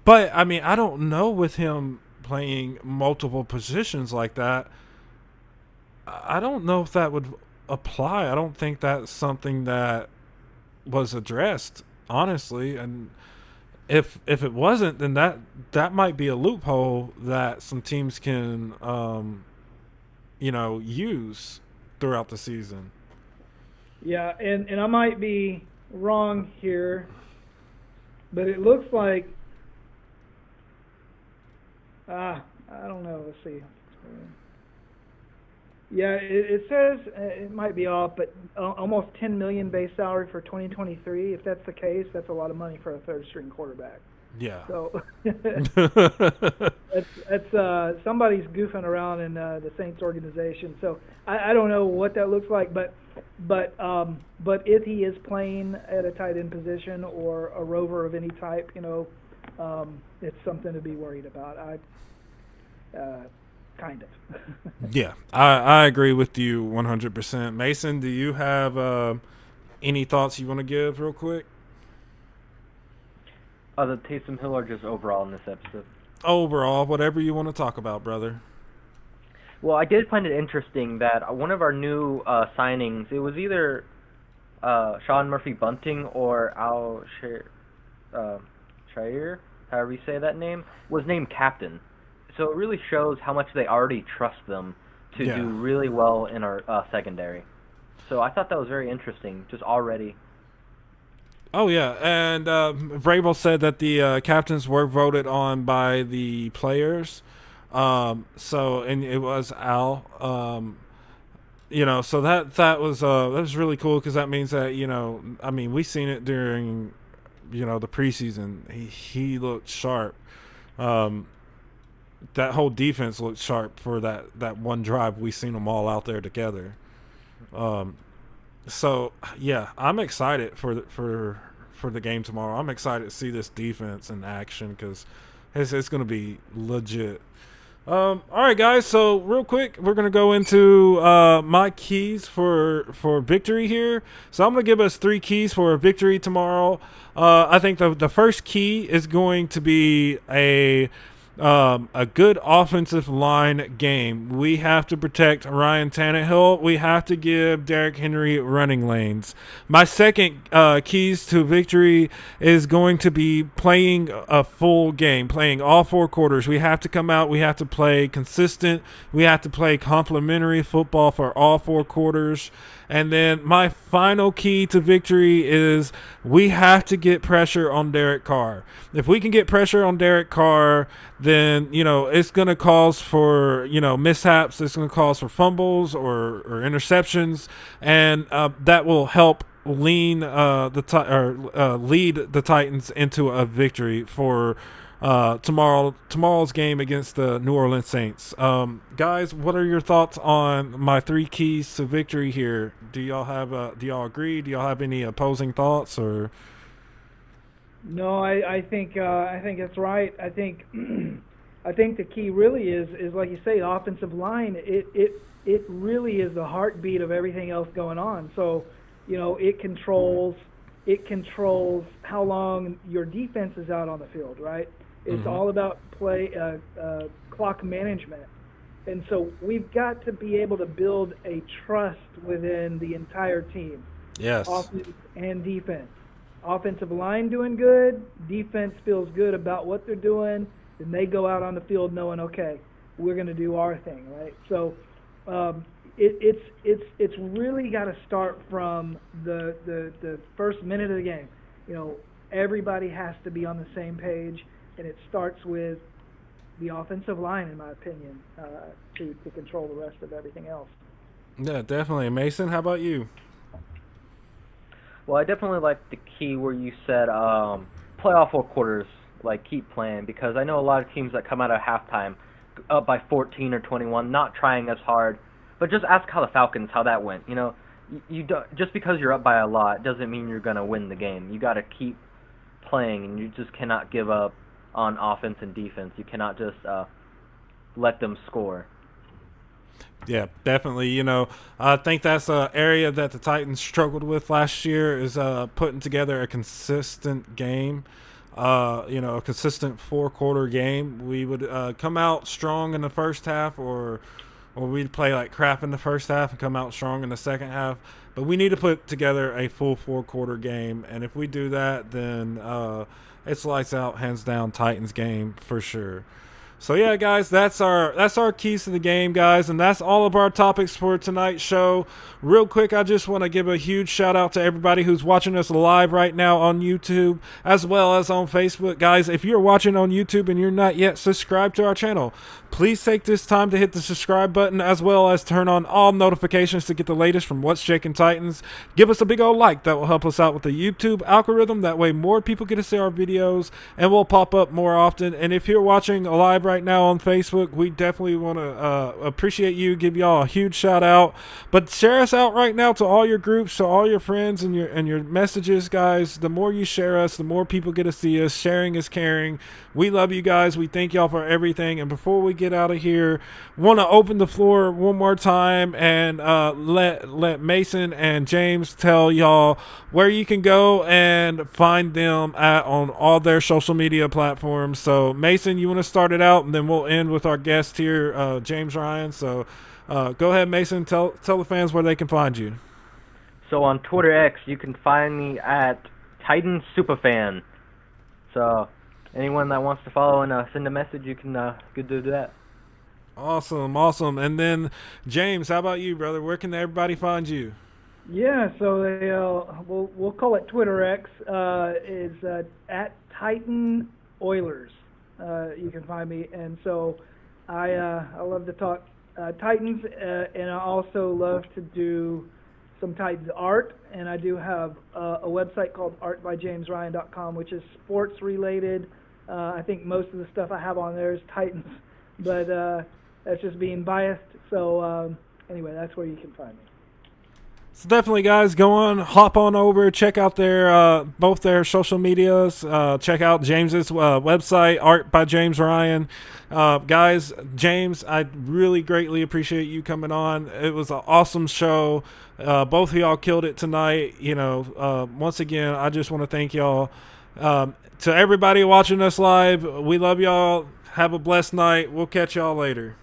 but I mean, I don't know with him playing multiple positions like that, I don't know if that would apply. I don't think that's something that was addressed, honestly. And if it wasn't, then that might be a loophole that some teams can use throughout the season. Yeah, and I might be wrong here, but it looks like I don't know. Let's see. Yeah, it says it might be off, but almost $10 million base salary for 2023. If that's the case, that's a lot of money for a third-string quarterback. Yeah. So that's somebody's goofing around in the Saints organization. So I don't know what that looks like, but if he is playing at a tight end position or a rover of any type, it's something to be worried about. Kind of. Yeah, I agree with you 100%. Mason, do you have any thoughts you want to give real quick? The Taysom Hill or just overall in this episode? Overall, whatever you want to talk about, brother. Well, I did find it interesting that one of our new signings, it was either Sean Murphy-Bunting or Al Shire, however you say that name, was named captain. So it really shows how much they already trust them to do really well in our secondary. So I thought that was very interesting, just already. Oh, yeah, and Vrabel said that the captains were voted on by the players. And it was Al. So that was really cool because that means that, we've seen it during, the preseason. He looked sharp. That whole defense looked sharp for that one drive. We seen them all out there together. So yeah, I'm excited for the game tomorrow. I'm excited to see this defense in action because it's going to be legit. All right, guys. So real quick, we're going to go into my keys for victory here. So I'm going to give us 3 keys for a victory tomorrow. I think the first key is going to be a good offensive line game. We have to protect Ryan Tannehill. We have to give Derrick Henry running lanes. My second keys to victory is going to be playing a full game, playing all 4 quarters. We have to come out. We have to play consistent. We have to play complementary football for all 4 quarters. And then my final key to victory is we have to get pressure on Derek Carr. If we can get pressure on Derek Carr, then, it's going to cause for, mishaps. It's going to cause for fumbles or interceptions. And that will help lead the Titans into a victory for tomorrow's game against the New Orleans Saints. Guys, what are your thoughts on my 3 keys to victory here? Do y'all agree? Do y'all have any opposing thoughts or? No, I think that's right. I think the key really is like you say, offensive line. It really is the heartbeat of everything else going on. So, it controls how long your defense is out on the field, right? It's all about clock management. And so we've got to be able to build a trust within the entire team. Yes. Offense and defense. Offensive line doing good, defense feels good about what they're doing, and they go out on the field knowing, okay, we're going to do our thing, right? So it's really got to start from the first minute of the game. Everybody has to be on the same page, and it starts with the offensive line, in my opinion, to control the rest of everything else. Yeah, definitely. Mason, how about you? Well, I definitely like the key where you said play all 4 quarters, keep playing, because I know a lot of teams that come out of halftime up by 14 or 21, not trying as hard. But just ask how the Falcons, how that went. You don't, just because you're up by a lot doesn't mean you're going to win the game. You got to keep playing, and you just cannot give up on offense and defense. You cannot just let them score. Yeah, definitely. I think that's an area that the Titans struggled with last year is putting together a consistent game, a consistent 4-quarter game. We would come out strong in the first half or we'd play like crap in the first half and come out strong in the second half. But we need to put together a full 4-quarter game. And if we do that, then it's lights out, hands down Titans game for sure. So yeah, guys, that's our keys to the game, guys, and that's all of our topics for tonight's show. Real quick, I just want to give a huge shout out to everybody who's watching us live right now on YouTube as well as on Facebook. Guys, if you're watching on YouTube and you're not yet subscribed to our channel, please take this time to hit the subscribe button as well as turn on all notifications to get the latest from What's Shaking Titans. Give us a big old like. That will help us out with the YouTube algorithm. That way more people get to see our videos and we'll pop up more often. And if you're watching live right now on Facebook, we definitely want to appreciate you, give y'all a huge shout out. But share us out right now to all your groups, to all your friends and your messages, guys. The more you share us, the more people get to see us. Sharing is caring. We love you guys. We thank y'all for everything. And before we get out of here, want to open the floor one more time and let Mason and James tell y'all where you can go and find them on all their social media platforms. So Mason, you want to start it out, and then we'll end with our guest here, James Ryan. So go ahead, Mason. Tell the fans where they can find you. So on Twitter X, you can find me at Titan Superfan. So anyone that wants to follow and send a message, you can do that. Awesome. And then James, how about you, brother? Where can everybody find you? Yeah, so they, we'll call it Twitter X. Is at Titan Oilers. You can find me, and so I love to talk Titans, and I also love to do some Titans art, and I do have a website called artbyjamesryan.com, which is sports related. I think most of the stuff I have on there is Titans, but that's just being biased. So anyway, that's where you can find me. So definitely, guys, hop on over, check out their both their social medias. Check out James's website, Art by James Ryan. Guys, James, I really greatly appreciate you coming on. It was an awesome show. Both of y'all killed it tonight. Once again, I just want to thank y'all. To everybody watching us live, we love y'all. Have a blessed night. We'll catch y'all later.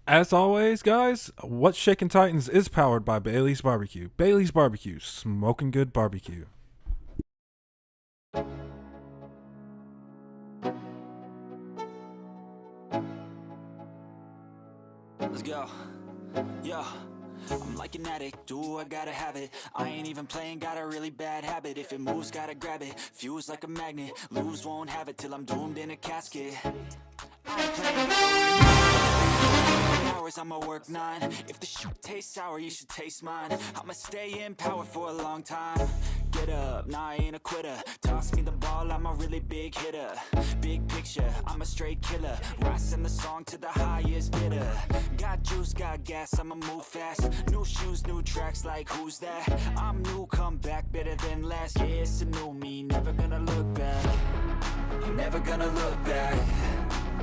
As always, guys, What's Shaking Titans is powered by Bailey's Barbecue. Bailey's Barbecue, smoking good barbecue. Let's go. Yo. I'm like an addict, do I gotta have it. I ain't even playing, got a really bad habit. If it moves, gotta grab it. Fuse like a magnet, lose, won't have it till I'm doomed in a casket. I ain't playing, hours, I'ma work 9. If the shoot tastes sour, you should taste mine. I'ma stay in power for a long time. Get up, nah, I ain't a quitter. Toss me the ball, I'm a really big hitter. Big picture, I'm a straight killer. Rising the song to the highest bidder. Got juice, got gas, I'ma move fast. New shoes, new tracks, like who's that? I'm new, come back, better than last. Yeah, it's a new me, never gonna look back. I'm never gonna look back.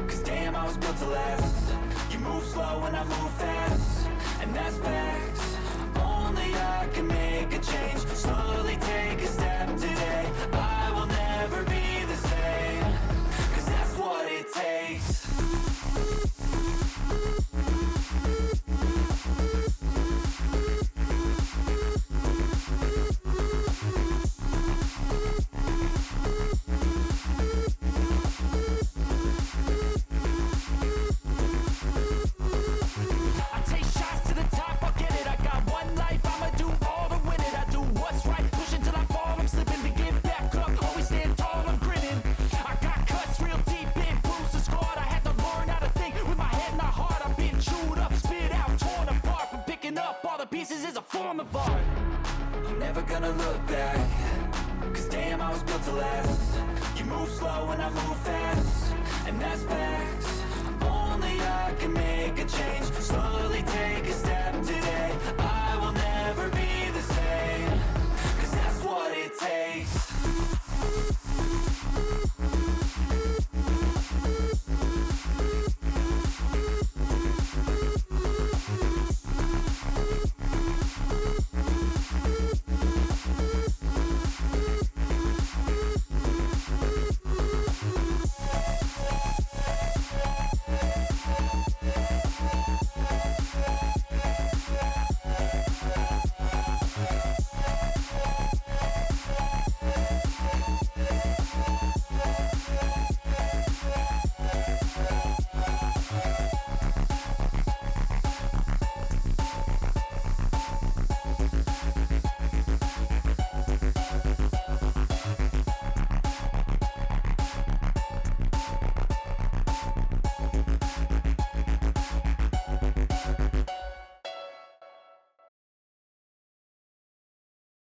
Cause damn, I was built to last. You move slow and I move fast. and that's facts. Only I can make a change, slowly take a step today. I will never be the same, 'cause that's what it takes. Pieces is a form of art. I'm never gonna look back, 'cause damn, I was built to last. You move slow and I move fast, and that's facts. Only I can make a change,